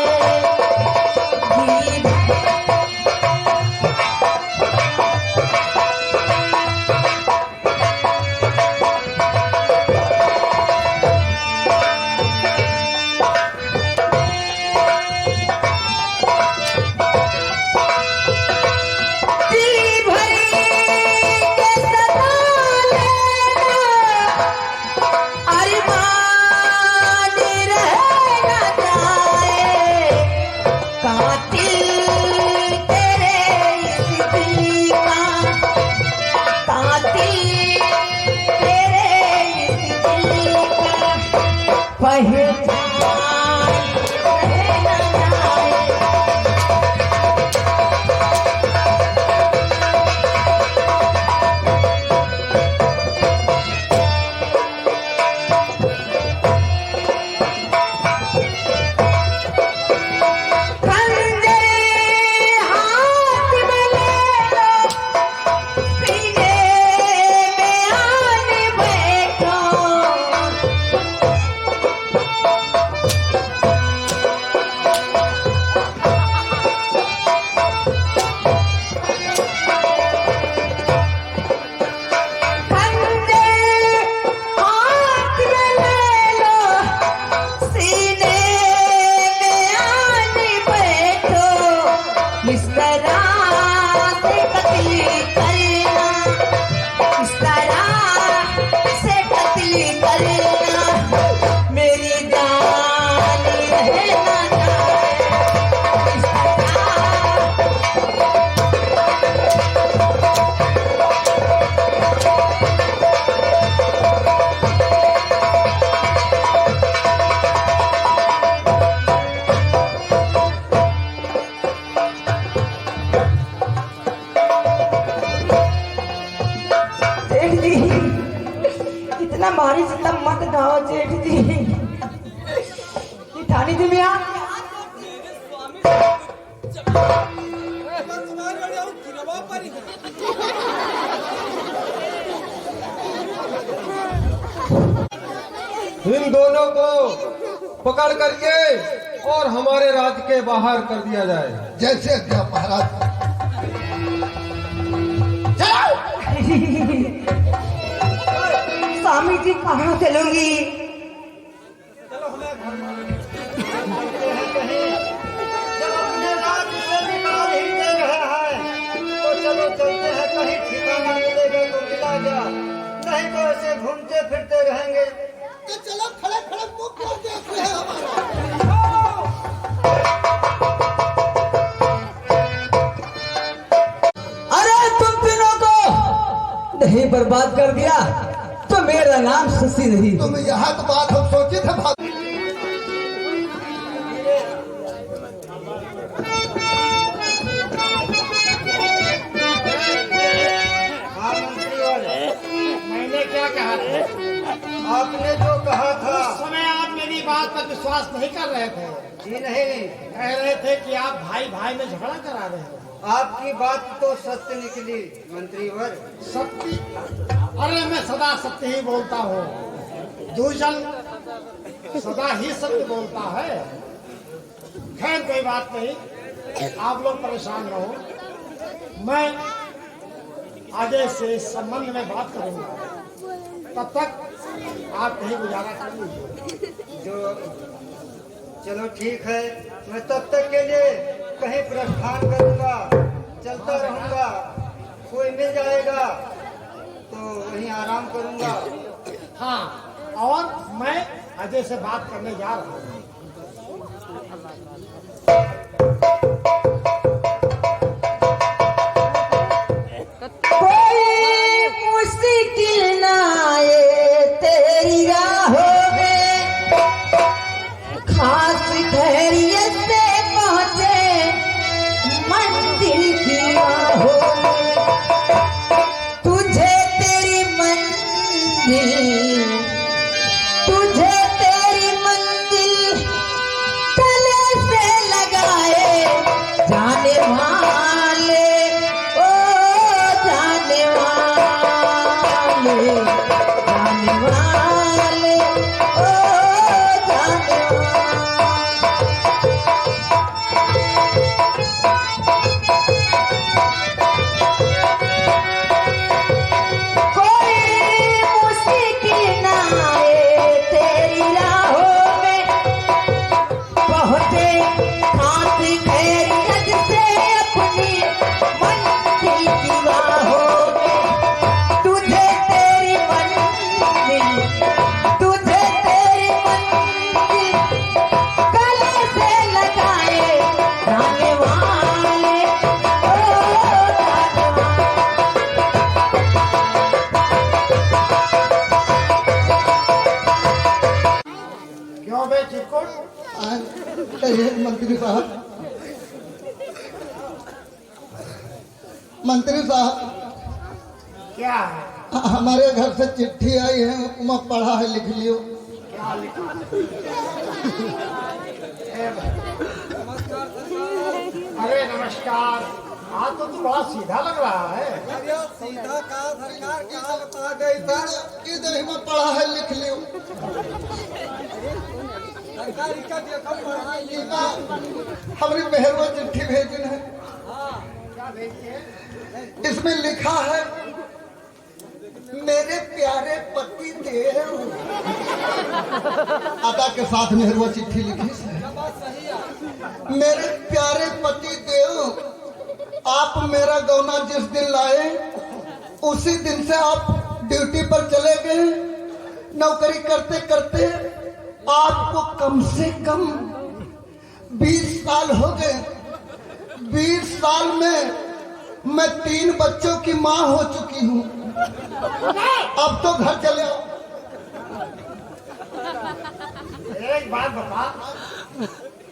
जी खंजर तब मत गाओ जेठ जी। ये ठानी जी में आप इन दोनों को पकड़ करके और हमारे राज्य के बाहर कर दिया जाए। जैसे आज्ञा महाराज। स्वामी जी कहाँ चलूंगी? जब अपने राज्य से निकाल ही दे रहे हैं तो चलो चलते हैं, कहीं ठिकाना मिलेगा तो मिला जा, नहीं तो ऐसे घूमते फिरते रहेंगे। तो चलो खड़े खड़े मुंह क्यों देख रहे हैं हमारा? अरे तुम तीनों को नहीं बर्बाद कर दिया तो मेरा नाम शशि नहीं। तुम यहाँ तो बात हम सोचे थे भाग। हाँ मंत्री वाले, मैंने क्या कहा था? आपने जो कहा था। उस समय आप मेरी बात पर विश्वास नहीं कर रहे थे। जी नहीं, कह रहे थे कि आप भाई भाई में झगड़ा करा रहे हैं। आपकी बात तो सत्य निकली मंत्रीवर। सत्य? अरे मैं सदा सत्य ही बोलता हूँ। दूषण सदा ही सत्य बोलता है। खैर कोई बात नहीं, आप लोग परेशान न हो। मैं आगे से इस संबंध में बात करूंगा, तब तक आप कहीं गुजारा कर लीजिए। जो चलो ठीक है, मैं तब तक के लिए कहीं प्रस्थान करूंगा, चलता रहूंगा, कोई मिल जाएगा तो वहीं आराम करूंगा। हाँ, और मैं अजय से बात करने जा रहा हूँ। कोई मुश्किल ना आए तेरी राहों में, खास खैरियत से पहुंचे मंजिल की राहों में। तुझे तेरी मंजिल, तुझे तेरी मंजिल गले से लगाए जाने वाले, ओ जाने वाले, जाने वाले, ओ जाने कोई मुश्किल ना आए तेरी राहों में, पहुंचे खाती खैरियत से अपनी मंजिल की राहों में। तुझे तेरी मंजिल, तुझे तेरी मंजिल गले से लगाए जाने वाले, ओ जाने वाले। क्यों बे चिरकुट? कहिए मंत्री साहब। मंत्री साहब, क्या है? हमारे घर से चिट्ठी आई है, मैं पढ़ा है, लिख लियो। क्या लिखा है? अरे नमस्कार, आज तो तू बड़ा सीधा लग रहा है। सीधा का सरकार कहाँ बता गई था? इधर ही मैं पढ़ा है, लिख लियो। सरकारी का देखो पढ़ाई लिखा। हमारी मेहरवा चिट्ठी भेजन है, क्या देखिए? इसमें लिखा है, मेरे प्यारे पति देव। अदा के साथ मेहरवा चिट्ठी लिखी है। मेरे प्यारे पति देव, आप मेरा गौना जिस दिन लाए उसी दिन से आप ड्यूटी पर चले गए। नौकरी करते करते आपको कम से कम 20 साल हो गए। 20 साल में मैं 3 बच्चों की मां हो चुकी हूँ। अब तो घर चले आओ। एक बात बता,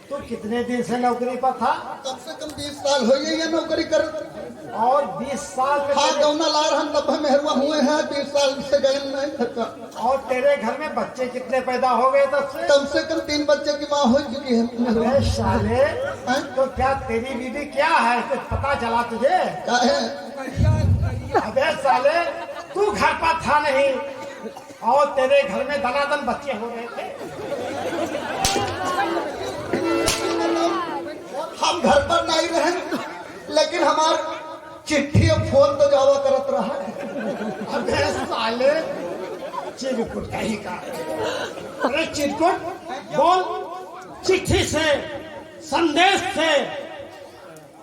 तू कितने दिन से नौकरी पर था? कम से कम 20 साल हो गए ये नौकरी कर। और 20 साल के हाँ तेरे- गौना ला रहा तब मेहरुआ हुए हैं, 20 साल से गए नहीं घर का। और तेरे घर में बच्चे कितने पैदा हो गए तब से? कम से कम 3 बच्चे की माँ हो चुकी है मेहरुआ। अरे साले, हैं? तो क्या तेरी बीवी क्या है, कुछ पता चला तुझे? क्या है? अबे साले, तू घर पर था नहीं और तेरे घर में दनादन बच्चे हो गए थे। हम घर पर नहीं रहे, लेकिन हमार चिट्ठी और फोन तो जावा करत रहा है। अबे साले, चिरकुट कहीं का। अरे चिरकुट बोल, चिट्ठी से, संदेश से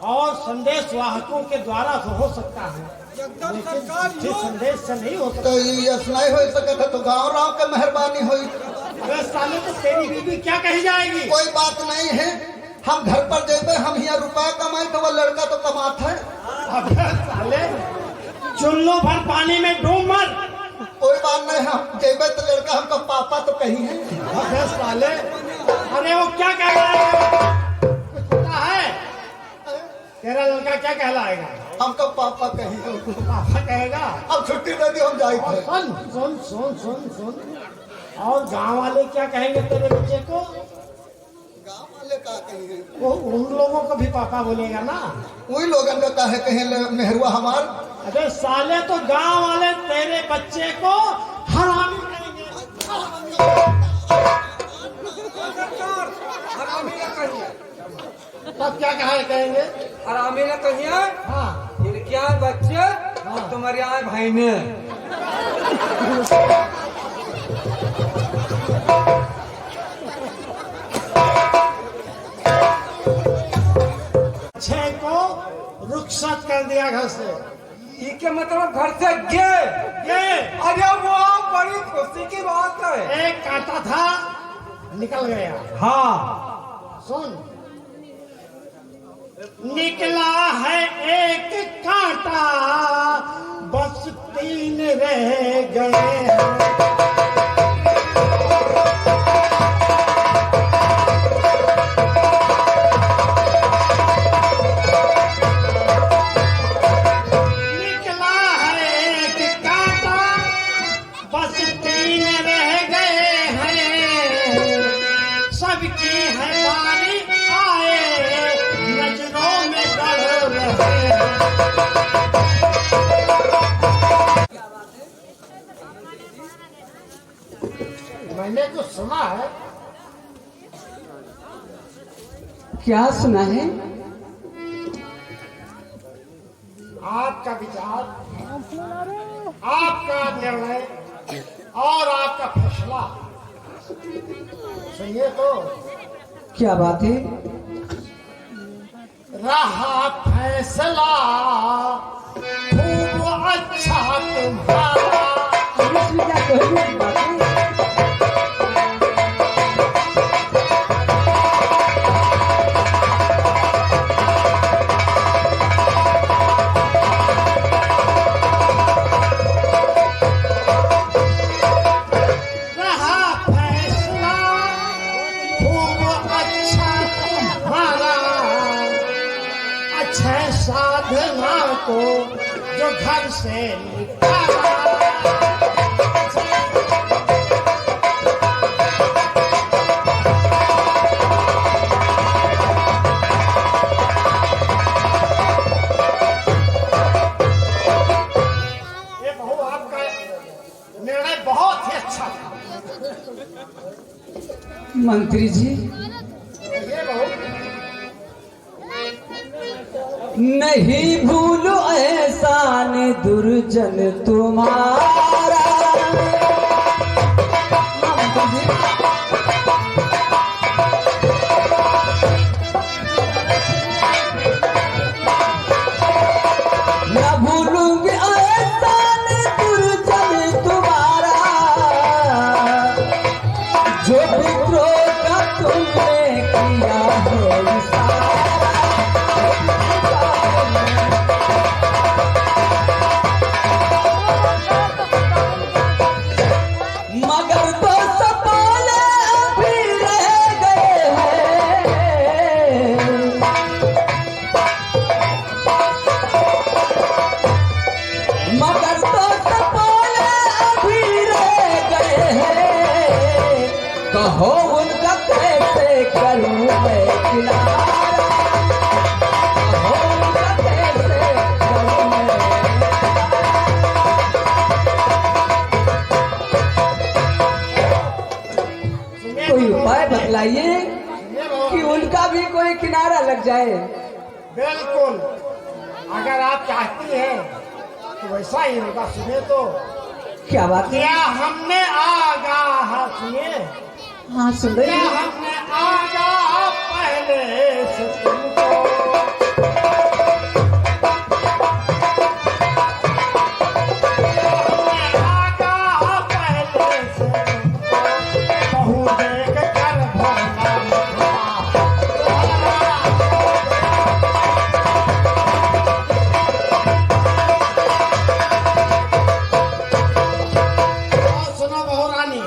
और संदेश वाहकों के द्वारा तो हो सकता है, लेकिन चिट्ठी संदेश से नहीं हो सकता। तो ये नहीं हो सकता तो गाँव राव के मेहरबानी हुई। अरे साले, तो तेरी बीवी क्या कही जाएगी? कोई बात नहीं है, हम घर पर जेबे, हम यहाँ रुपया कमाए तो वो लड़का तो कमाता है। अबे साले, चुल्लू भर पानी में डूब मर। कोई बात नहीं, हम जेबे तो लड़का हमका पापा तो कही है। अबे साले, अरे वो क्या कह रहा है, कुछ पता है? तेरा लड़का क्या कहलाएगा? हमका पापा कही है। पापा कहेगा। अब छुट्टी दे दी, हम जाए और थे। सुन सुन सुन सुन सुन, और गांव वाले क्या कहेंगे तेरे बच्चे को? गाँव वाले का कही है, वो उन लोगों को भी पापा बोलेगा ना। वही लोगन का कहे कहे मेहरुआ हमार। अबे साले, तो गांव वाले तेरे बच्चे को हरामी कहेंगे। तब क्या कहेंगे? हरामी ने कहिए, हाँ, इनके यहाँ बच्चे, तुम्हारे यहाँ भाई ने। छह को रुखसत कर दिया घर से। इसके मतलब घर से गए। ये अरे वो बड़ी खुशी की बात है। एक कांटा था, निकल गया। हाँ, सुन, निकला है एक कांटा, बस 3 रह गए हैं। निकला है एक कांटा, बस 3 रह गए हैं। सबकी है बारी आए, नजरों में गड़ रहे हैं। मैंने कुछ सुना है। क्या सुना है? आपका विचार, आपका निर्णय और आपका फैसला सुनिए तो। क्या बात है? रहा फैसला खूब अच्छा तुम्हारा। इसमें क्या कहने की बात है? रहा फैसला खूब अच्छा तुम्हारा, अच्छे साधना को जो घर से निकाला। ये बहू, आपका निर्णय बहुत ही अच्छा था। मंत्री जी, ये बहू, नहीं भूलो एहसान दुर्जन तुम्हारा। न भूलूंगी एहसान दुर्जन तुम्हारा, जो विद्रोह का तुमने किया है इशारा। मगर तो सपोले करूं मैं किनारा, हो कैसे करूं मैं। कोई उपाय बतलाइए कि उनका भी कोई किनारा लग जाए। बिल्कुल, अगर आप चाहती हैं तो वैसा ही होगा। सुने तो क्या बात है? क्या हमने आगाह सुनिए, हाँ सुन रही क्या हूँ। हमने आगाह पहले से तुमको, हमने आगाह पहले से तुमको, बहू देख कर भोला मुखड़ा। और सुनो बहू रानी,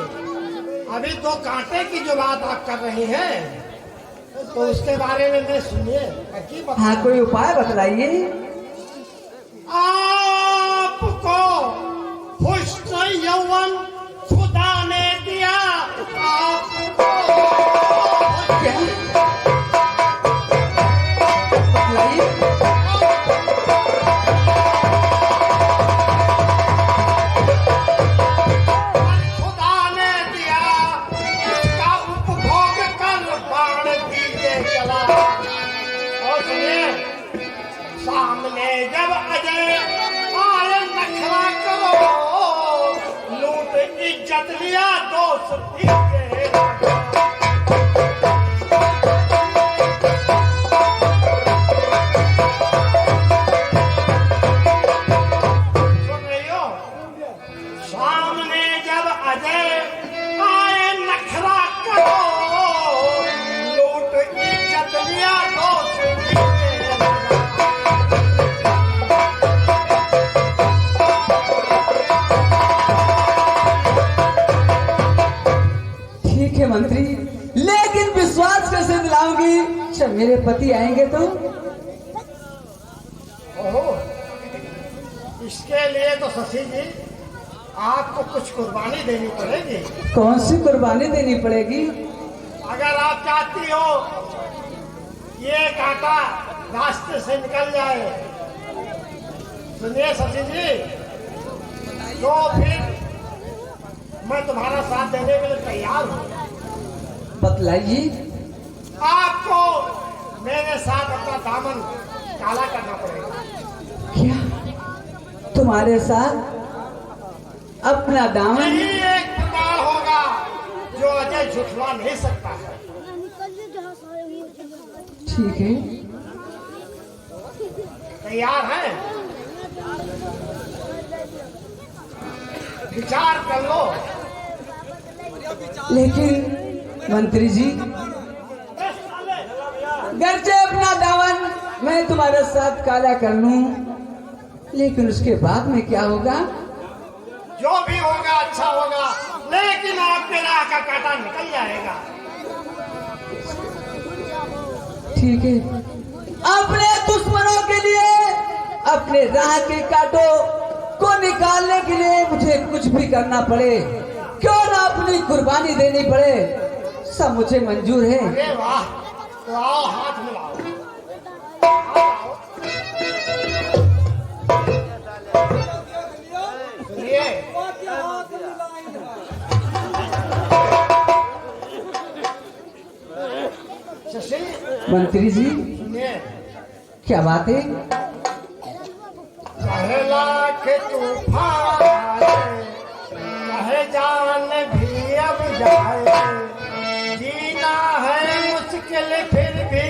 अभी तो कांटे की जो बात आप कर रही हैं तो उसके बारे में मैं सुनिए की बता। हाँ कोई उपाय बतलाइए। आपको पुष्ट यौवन खुदा ने दिया, आपको क्या बतलाइए। खुदा ने दिया, उसका उपभोग कर बाण दीजिए चला। और सुनिए, सामने जब अजय आए नखरा करो, लूट इज्जत लिया दोस्त दीजिए। सुन रही हो? सामने जब अजय आए नखरा करो, लूट इज्जत लिया दोस्त दीजिए। ठीक है मंत्री, लेकिन विश्वास कैसे दिलाऊंगी जब मेरे पति आएंगे तो? ओहो, इसके लिए तो शशि जी आपको कुछ कुर्बानी देनी पड़ेगी। कौन सी कुर्बानी देनी पड़ेगी? अगर आप चाहती हो ये कांटा रास्ते से निकल जाए, सुनिए शशि जी, तो फिर मैं तुम्हारा साथ देने के लिए तैयार हूँ। बतलाइए। आपको मेरे साथ अपना दामन काला करना पड़ेगा। क्या तुम्हारे साथ अपना दामन? यही एक प्रकार होगा जो अजय झुठला नहीं सकता है। ठीक है। तैयार हैं? विचार कर लो। लेकिन मंत्री जी, गर्चे अपना दामन मैं तुम्हारे साथ काला कर लूं, लेकिन उसके बाद में क्या होगा? जो भी होगा अच्छा होगा, लेकिन आपके राह का कांटा निकल जाएगा। ठीक है। अपने दुश्मनों के लिए, अपने राह के कांटों को निकालने के लिए मुझे कुछ भी करना पड़े, क्यों ना अपनी कुर्बानी देनी पड़े, सब मुझे मंजूर है। अरे वाह, तो आओ हाथ मिलाओ। सुनिए, शशि, मंत्री जी, सुनिए, क्या बात है? चाहे लाख तूफान आए, चाहे जान भी अब जाए, जीना है मुश्किल फिर भी,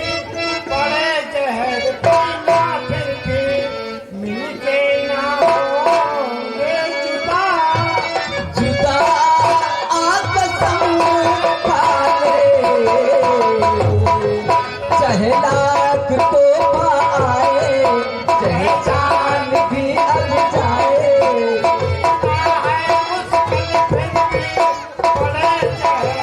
पड़े जहर पीना फिर भी, मिलके ना होंगे जुदा। जुदा कसम खा ले, चाहे लाख तोहफा आए, चाहे जान भी अब जाए। जीना है मुश्किल फिर भी, पड़े जहर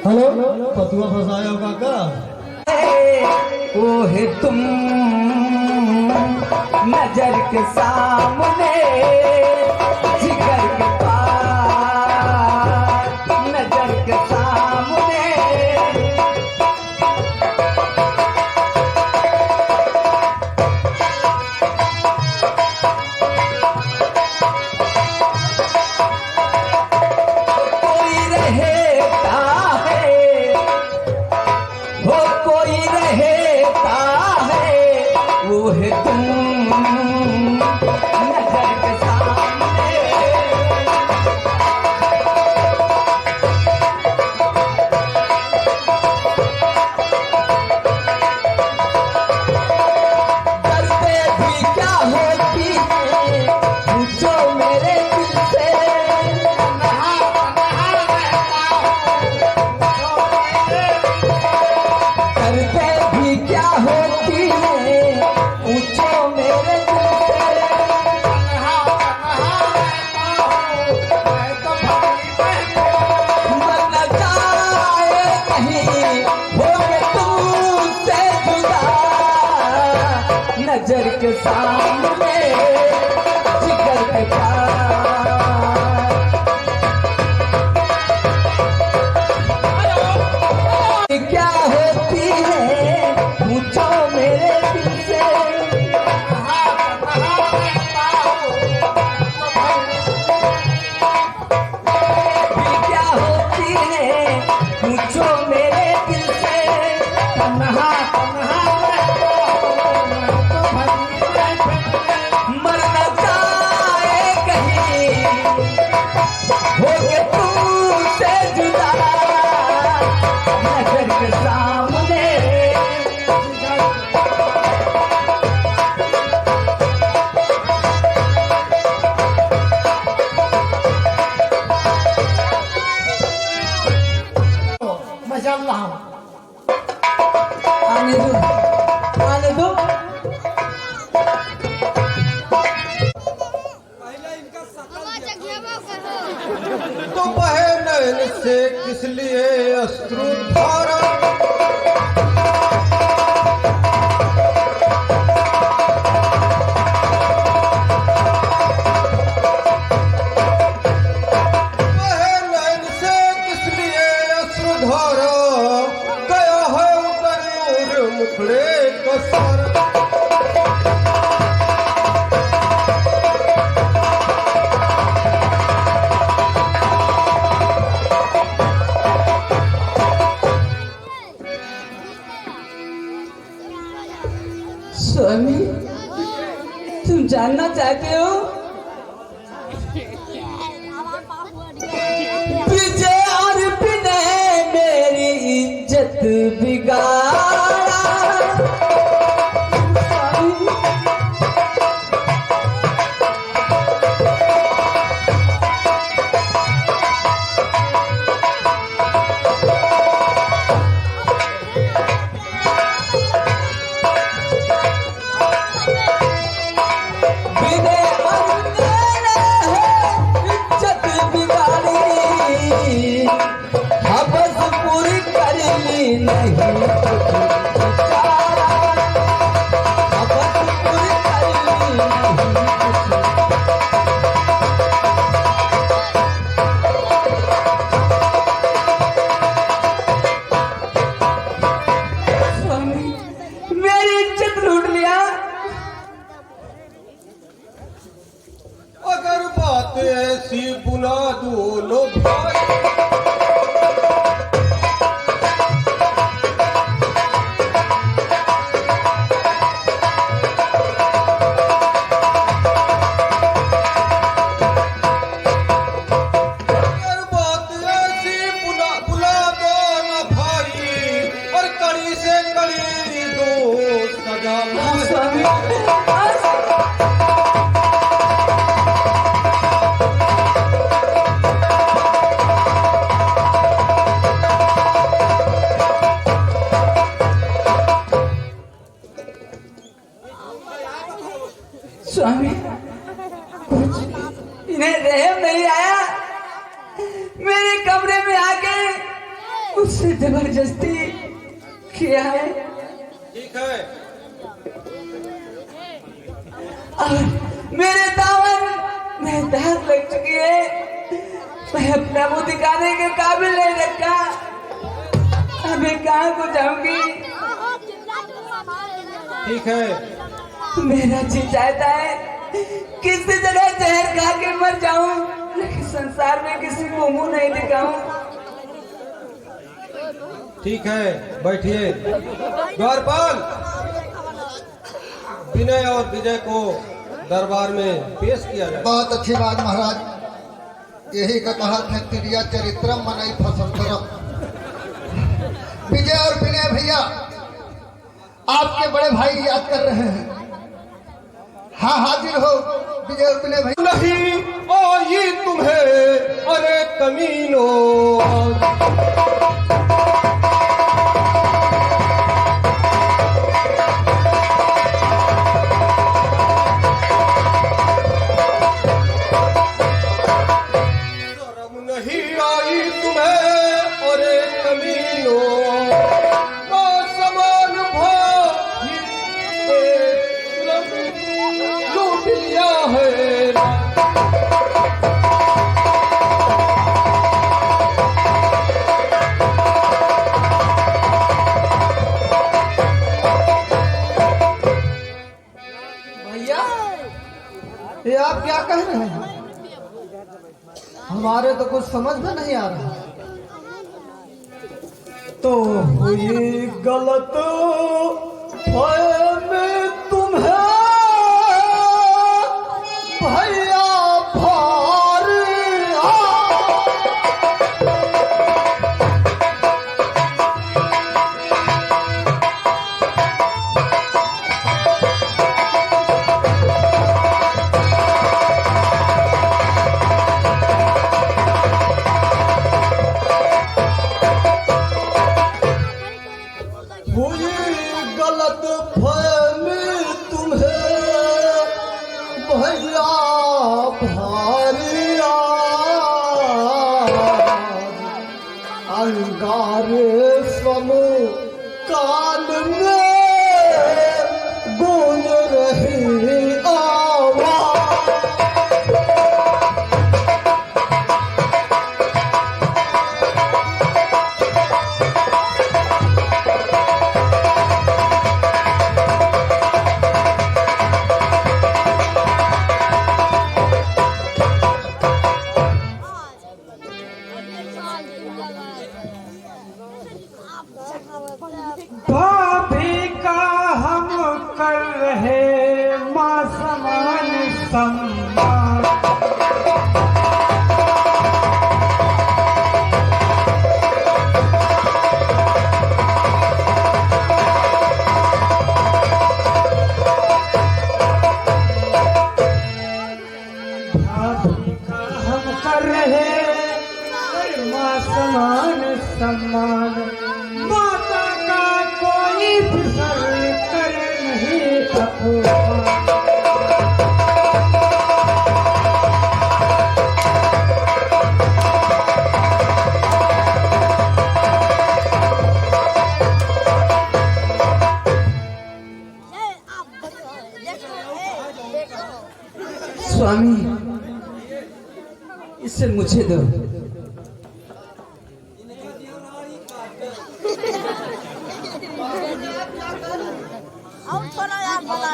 हेलो, पतुआ फंसाया होगा का? वो है तुम नजर के सामने, जिगर के पार नजर के सामने। कोई रहता है, वो कोई रहता है, वो है तुम नजर के सामने। करते भी क्या होती है पूछो मेरे दिल से। करते भी क्या होती है पूछो मेरे दिल से। मन न जाए कहीं हो के तुमसे जुदा, नजर के सामने जिगर के पार। क्या होती है पूछो मेरे दिल से। भी क्या होती है पूछो मेरे दिल से। तन्हा तन्हा मर न जाए कहीं हो के तुमसे जुदा, नजर के सामने। मैं चल रहा हूँ। आने दो, आने दो। पहले इनका शकल तो बहे नैन से किस लिए अश्रु धारा। बहे नैन से किस लिए अश्रु धारा, गया है उतर मोर मुखड़े का सारा। स्वामी, तुम जानना चाहते हो विजय और विनय मेरी इज्जत बिगाड़ा। स्वामी, विनय और विनय है इज्जत बिगाड़ी, हवस पूरी कर ली नहीं बेचारा, हवस पूरी कर ली नहीं। स्वामी, मेरी इज्जत लूट लिया। अगर बात ऐसी बुला दोनों भाई, अगर बात ऐसी बुला दो न भाई, और कड़ी से कड़ी दो सजा। स्वामी, इन्हें रहम नहीं आया, मेरे कमरे में आके उससे जबरदस्ती किया है। ठीक है। और मेरे दामन में दाग लग चुकी है, मैं अपना मुंह दिखाने के काबिल नहीं रखा। अभी कहाँ को जाऊंगी? ठीक है। मेरा जी चाहता है किसी जगह जहर खा के मर जाऊं, लेकिन संसार में किसी को मुंह नहीं दिखाऊं। ठीक है, बैठिए। द्वारपाल, विनय और विजय को दरबार में पेश किया जाए। बहुत अच्छी बात महाराज, यही का कहा था तिरिया चरित्रम मनई फसंतरम। विजय और विनय भैया आपके बड़े भाई याद कर रहे हैं। हाँ हाजिर हो विजय और विनय भैया। नहीं आई तुम्हें अरे कमीनो, शर्म नहीं आई तुम्हें अरे कमीनो, समान भाई लूट लिया है। भैया ये आप क्या कह रहे हैं? हमारे तो कुछ समझ में नहीं आ रहा। तो हुई गलत में तुम्हें भैया भारी हुई गलत फहमी तुम्हें भैया भारिया, अंगारे समू कान में गूंज रही आवाज। भाभी का हम कर रहे माँ समान सम्मान, भाभी का हम कर रहे माँ समान सम्मान, माता का कोई फिक्र करे नहीं अपमान। स्वामी, इसे मुझे दो। और थोड़ा यार बना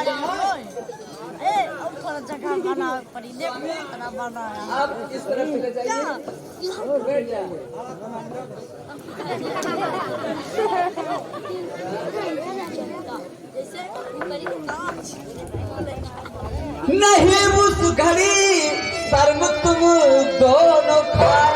और थोड़ा जगह बना पड़ी देखो इतना बनाया। आप इस तरफ चले जाइए और बैठ जाइए। नहीं उस घड़ी शर्म तुम दोनों खाए,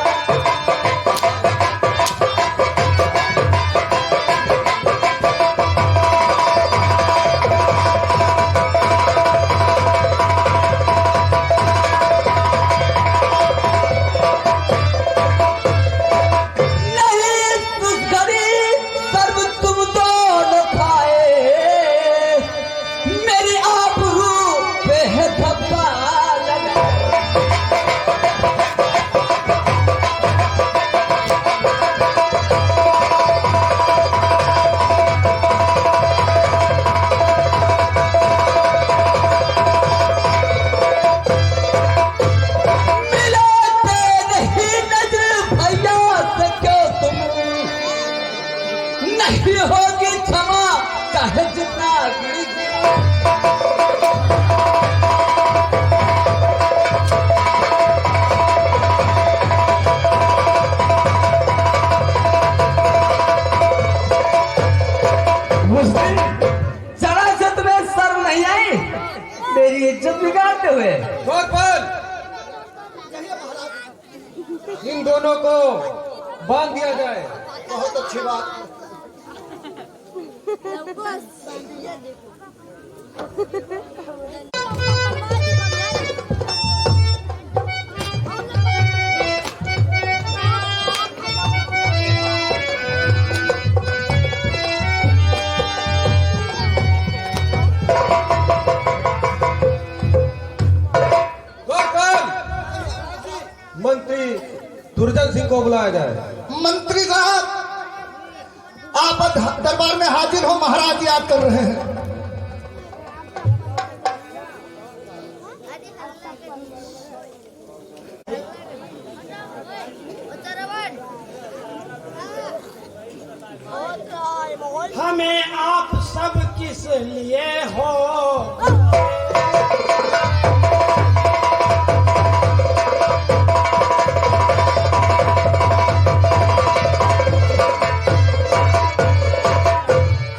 इन दोनों को बांध दिया जाए। बहुत अच्छी बात। मंत्री दुर्जन सिंह को बुलाया जाए। मंत्री साहब, आप दरबार में हाजिर हो, महाराज याद कर रहे हैं। हमें आप सब किस लिए हो?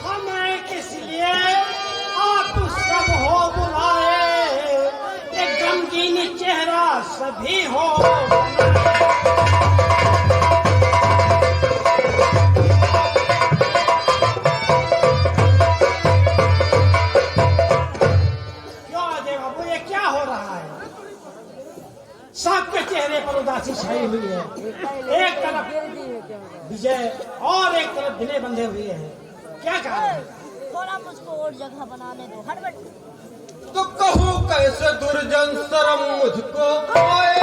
हमें किस लिए आप सब हो बुलाए? एक गमगीन चेहरा सभी हो। सबके चेहरे पर उदासी छाई हुई है। एक तरफ विजय और एक तरफ ढिले बंधे हुए हैं। क्या कारण है? थोड़ा मुझको और जगह बनाने दो। हट बैठ। तो कहूँ कैसे दुर्जन शर्म मुझको आए।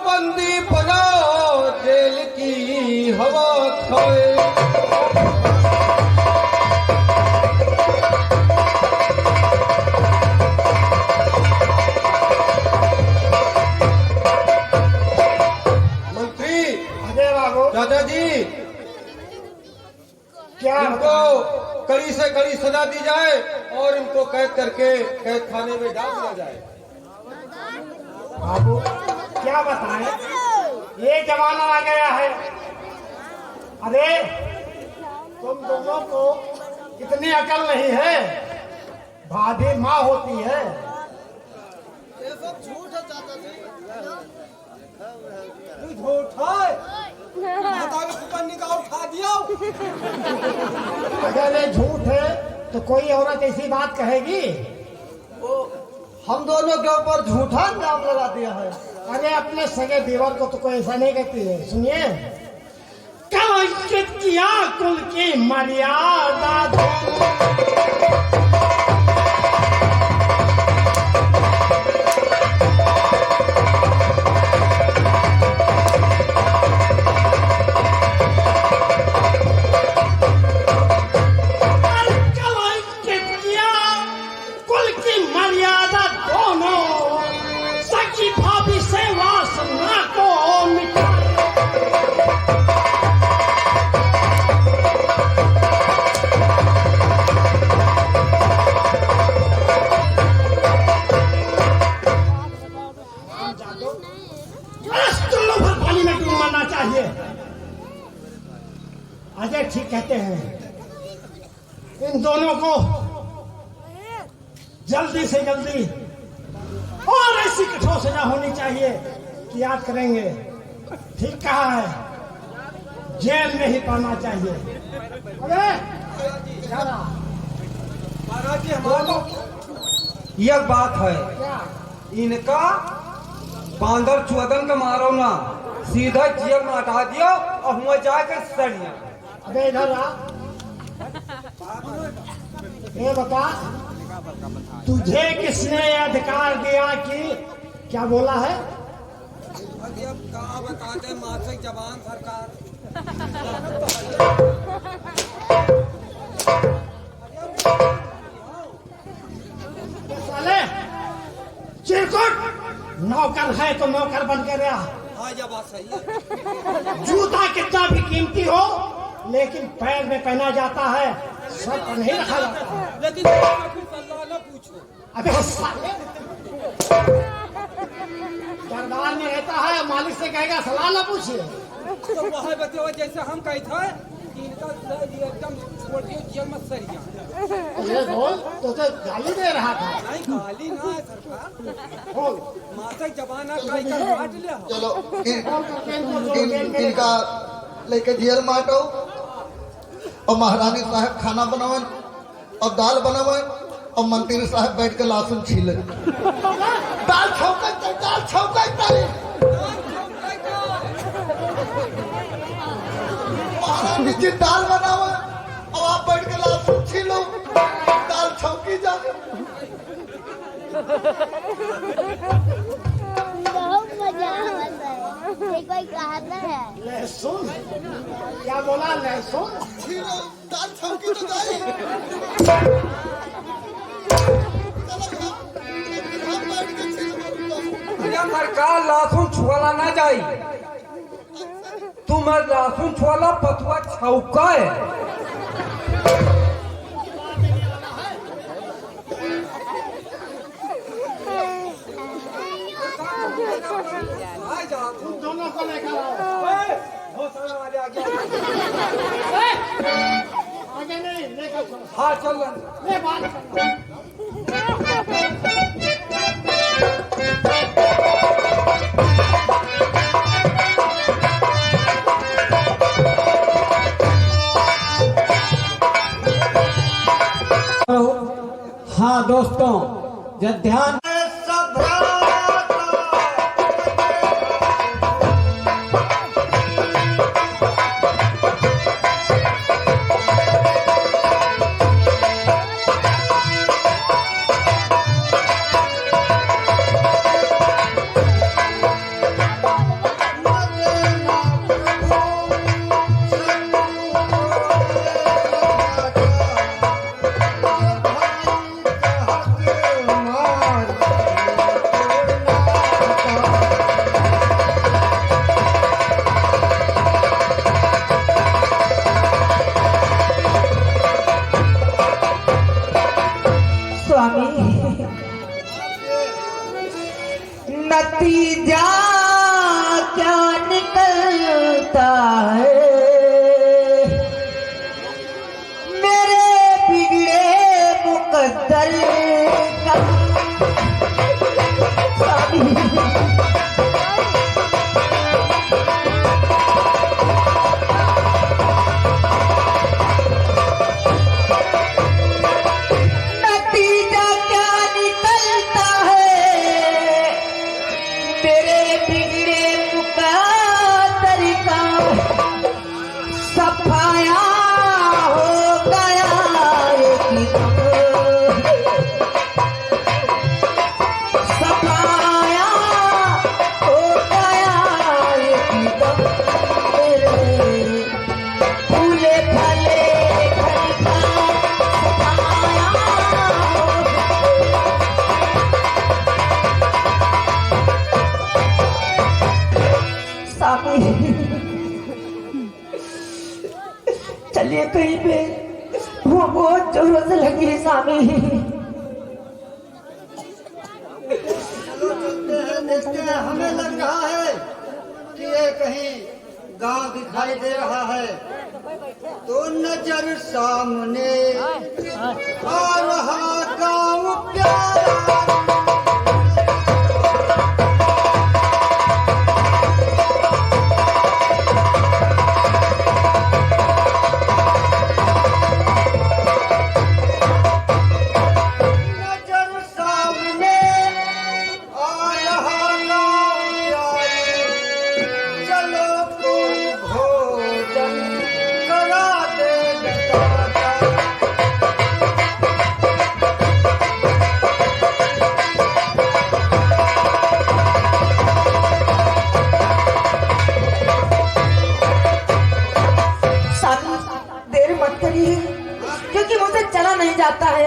बंदी बनाओ जेल की हवा खाए। मंत्री अजय बाबू, दादाजी, क्या इनको कड़ी से कड़ी सजा दी जाए और इनको कैद करके कैद खाने में डाल दिया जाए। बाबू क्या बताएं, ये जमाना आ गया है। अरे तुम दोनों को इतनी अकल नहीं है। भाभी माँ होती है। ये सब झूठ है चाचा जी। झूठ है। माता के ऊपर निकाह उठा दिया। अगर ये झूठ है तो कोई औरत ऐसी बात कहेगी? हम दोनों के ऊपर झूठा इल्जाम लगा दिया है। अरे अपने सगे देवर को तो कोई ऐसा नहीं कहती है। सुनिए, कल इज्जत किया कुल की मर्यादा अजय ठीक कहते हैं। इन दोनों को जल्दी से जल्दी और ऐसी कठोर सजा होनी चाहिए कि याद करेंगे। ठीक कहा है, जेल में ही पाना चाहिए। अरे महाराज जी, हमारा यह बात है, इनका बांदर चुअदन का मारो ना, सीधा जेल में हटा दियो और हुआ जाकर सड़िया। अबे इधर आ। ये बता, तुझे किसने अधिकार दिया कि क्या बोला है? अरे अब कहाँ बताते मासिक जवान सरकार। साले चिरकुट नौकर है तो नौकर बन के रहा। हाँ ये बात सही है। जूता कितना भी कीमती हो लेकिन पैर में पहना जाता है, सर पर नहीं रखा जाता है। लेकिन सल्लाह न पूछो। अबे साले दरबार में रहता है, मालिक से कहेगा सलाह न पूछिए। तो वह बताओ जैसे हम कहे थे कि इनका एकदम छोड़ के जेल में सर गया। ये बोल तो गाली दे रहा था। नहीं गाली ना है सरकार। बोल मासिक जवान कहीं का काट लिया। चलो इनका लेके जेल में हटो और महारानी साहब खाना बनावे और दाल बनावे और मंत्री साहब बैठ के लहसुन छीले। दाल छौंके दाल छौंके महारानी जी दाल बनावे और आप बैठ के लहसुन छीलो, दाल छौंकी जाए। बहुत मजा आता है। ये कोई कहता है लहसुन क्या बोला? लहसुन छीलो, दाल छौंकी तो जाए। सरकार लहसुन छुआला ना जाई। तुम लहसुन छुआला पतुआ छौका है। तुम दोनों को लेकर आओ। आगे नहीं लेकर चलो। हाँ चल ले बात हाँ दोस्तों, जब ध्यान नतीजा क्या निकलता है मेरे बिगड़े मुकद्दर का। नतीजा क्या निकलता है मेरे बिगड़े मुकद्दर का। सफाया हो गया एकदम, सफाया हो गया एकदम। मेरे फूले फले घर का सफाया हो स्वामी। चलिए कहीं पे वो बहुत जोरों से लगी है स्वामी। देखते हैं, हमें लग रहा है कि ये कहीं गांव दिखाई दे रहा है। तो नजर सामने आ रहा गांव प्यारा। नजर सामने आ रहा गांव प्यारी। चलो कोई भोजन करा दे दादा। नहीं जाता है।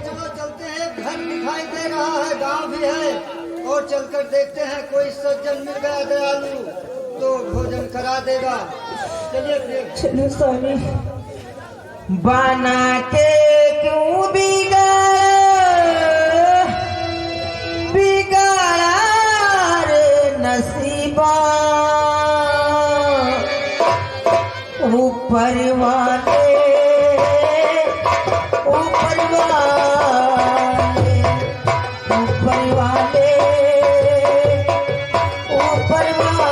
चलो चलते हैं, घर दिखाई दे रहा है, गांव भी है, और चलकर देखते हैं कोई सज्जन मिल गया दयालु तो भोजन करा देगा। चलिए फिर। चलो स्वामी। बना के क्यों बिगाड़ा रे नसीबा, ऊपर वाले ऊपर वाले ऊपर वाले ऊपर वाले।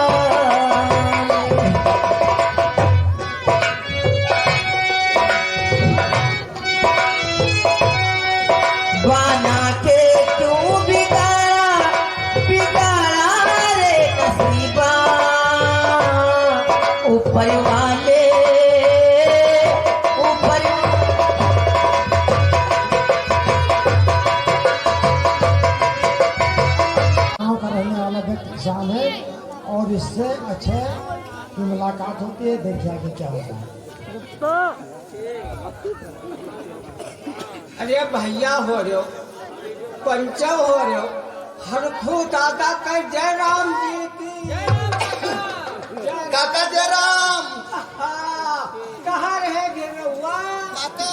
बना के क्यों बिगाड़ा रे नसीबा, ऊपर वाले ऊपर। गाँव का रहने वाला व्यक्ति किसान है और इससे अच्छे की मुलाकात होती है, देखिए आगे क्या होता है। अरे भैया हो रहे हो, पंचव हो रहे हो, हरखू दादा का जय राम जी की। काका जयराम। कहाँ रहे गिरवा काका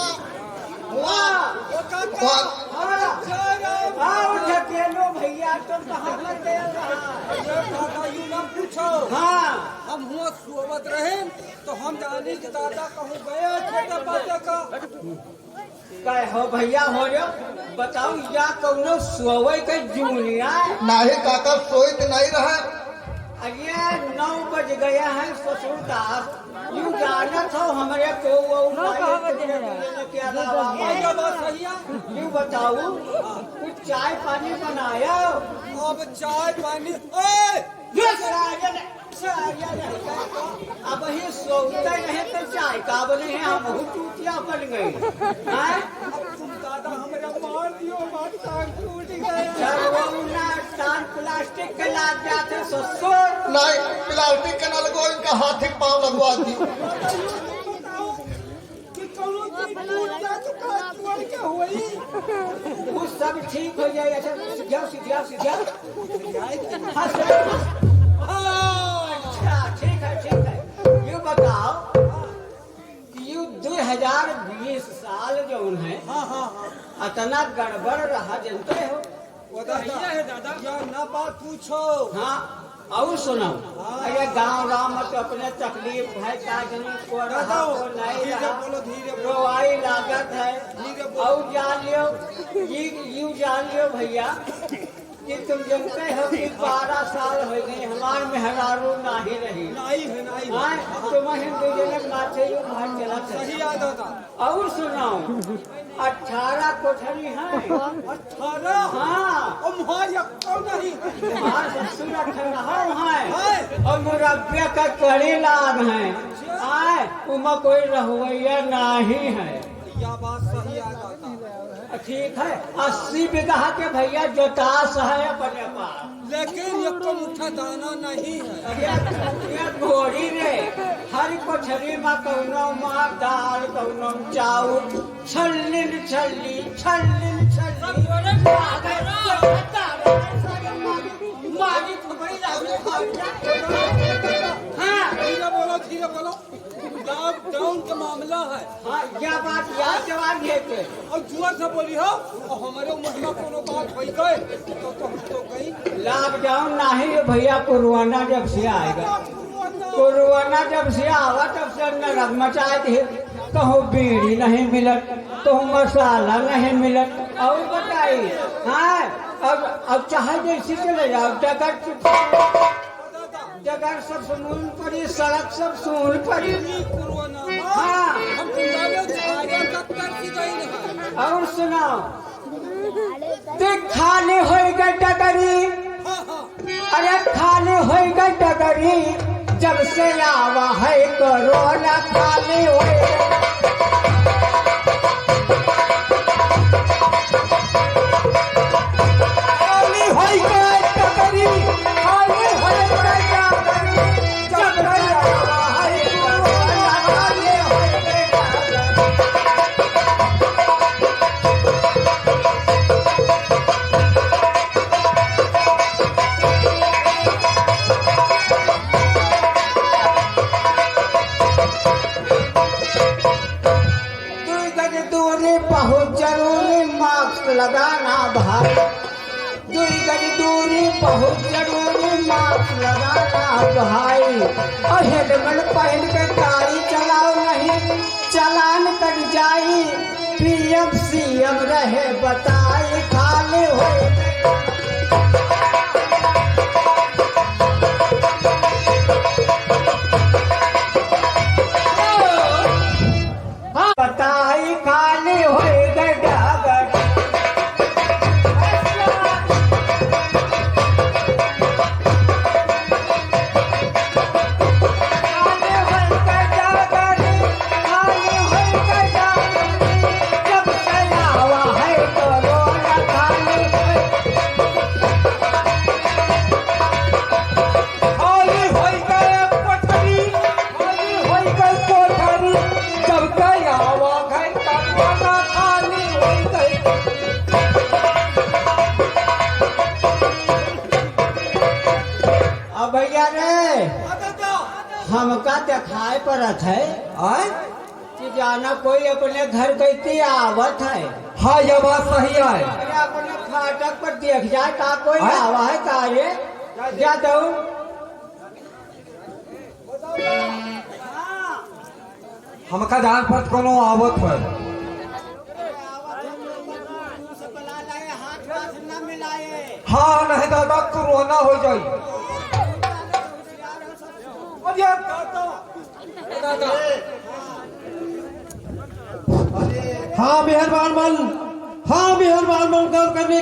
लो भैया, तुम कहाँ पर गए? पूछो। हाँ, हम हुआ सोवत रहे तो हम जाने की दादा कहूँ गए छोटा पाते का। कहे हो भैया हो रहे हो, बताओ या कौनो सोवे के जूनिया। नहीं काका सोइत नहीं रहे। अरे 9 बज गया है ससुरदास, यूं जानत हो हमारे को वो क्या यूं बताओ, कुछ चाय पानी बनाया? अब चाय पानी अब ही सोचते रहे तो चाय का बने हैं, हम बहुत टूटिया बन गए। तुम दादा हमारे मार दियो, हमारी टांग टूट गया। टांग प्लास्टिक के लाग जाते ससुर। नहीं प्लास्टिक के न लगो, इनका हाथ ही पाँव लगवा दी। वो सब ठीक हो जाए। अच्छा सीधा सीधा। अच्छा ठीक है। ये बताओ, ये 2020 साल जो है, इतना गड़बड़ रहा जानते हो? है दादा या ना बात पूछो। हाँ, और सुनो, अरे गाँव में तो अपने तकलीफ है, क्या को रहा हो नहीं रहा, बोलो धीरे रोवाई लागत है। और जान लियो, यू जान लियो भैया कि तुम जानते हो कि 12 साल हो गए हमार मेहरारू नहीं रही। नहीं तुम हिंदू जनक माथे यू भाग चला सही याद दादा। और सुनाओ, 18 कोठरी है। 18? हाँ, नहीं ससुर 18 है और मुरब्बिया का कड़ी लाभ है। आए उमा कोई रहुआ नहीं है। या बात सही याद दादा। ठीक है, 80 बीघा के भैया जोतास है अपने पास, लेकिन ये को मुठा दाना नहीं है। ये घोड़ी रे, हर कोठरी में कौनो माँ दाल, कौनो चाउर, छल्लिन छल्ली छल्लिन छल्ली मारी खबरी धीरे बोलो। लॉकडाउन का मामला है। हाँ, यह बात याद जवाब देते और जुआ से बोली हो और हमारे महिमा कोनो बात हो गए तो गई। लॉकडाउन नहीं भैया, कोरोना जब से आएगा, कोरोना जब से आवा तब से नरक मचाए थे। कहूँ बीड़ी नहीं मिलत, कहूँ मसाला नहीं मिलत। और बताइए, हाँ अब चाहे जैसे चले जाओ, जगह सब सुन पड़ी, सड़क सब सुन पड़ी। हाँ, और सुनाओ, खाली हो गए डगरी। अरे खाली हो गए डगरी, जब से आवा है कोरोना खाली हो लगाना भाई, दूरी गई दूरी बहुत जरूरी मास्क लगाना भाई। और हेलमेट पहन के गाड़ी चलाओ नहीं चालान कट जाई, पीएम सीएम रहे बताई खाली हो। बताई खाली हो गए डागर। भैया रे हमका दिखाए पड़त है कि जाना कोई अपने घर कैसे आवत है। हाँ ये बात सही है। अरे अपने फाटक पर देख जाए का कोई आवा है का रे जा दो। हमका जान पर कोनो आवत है। हाँ नहीं दादा कोरोना हो जाए। हाँ मेहरबान मन, हाँ मेहरबान मन करने की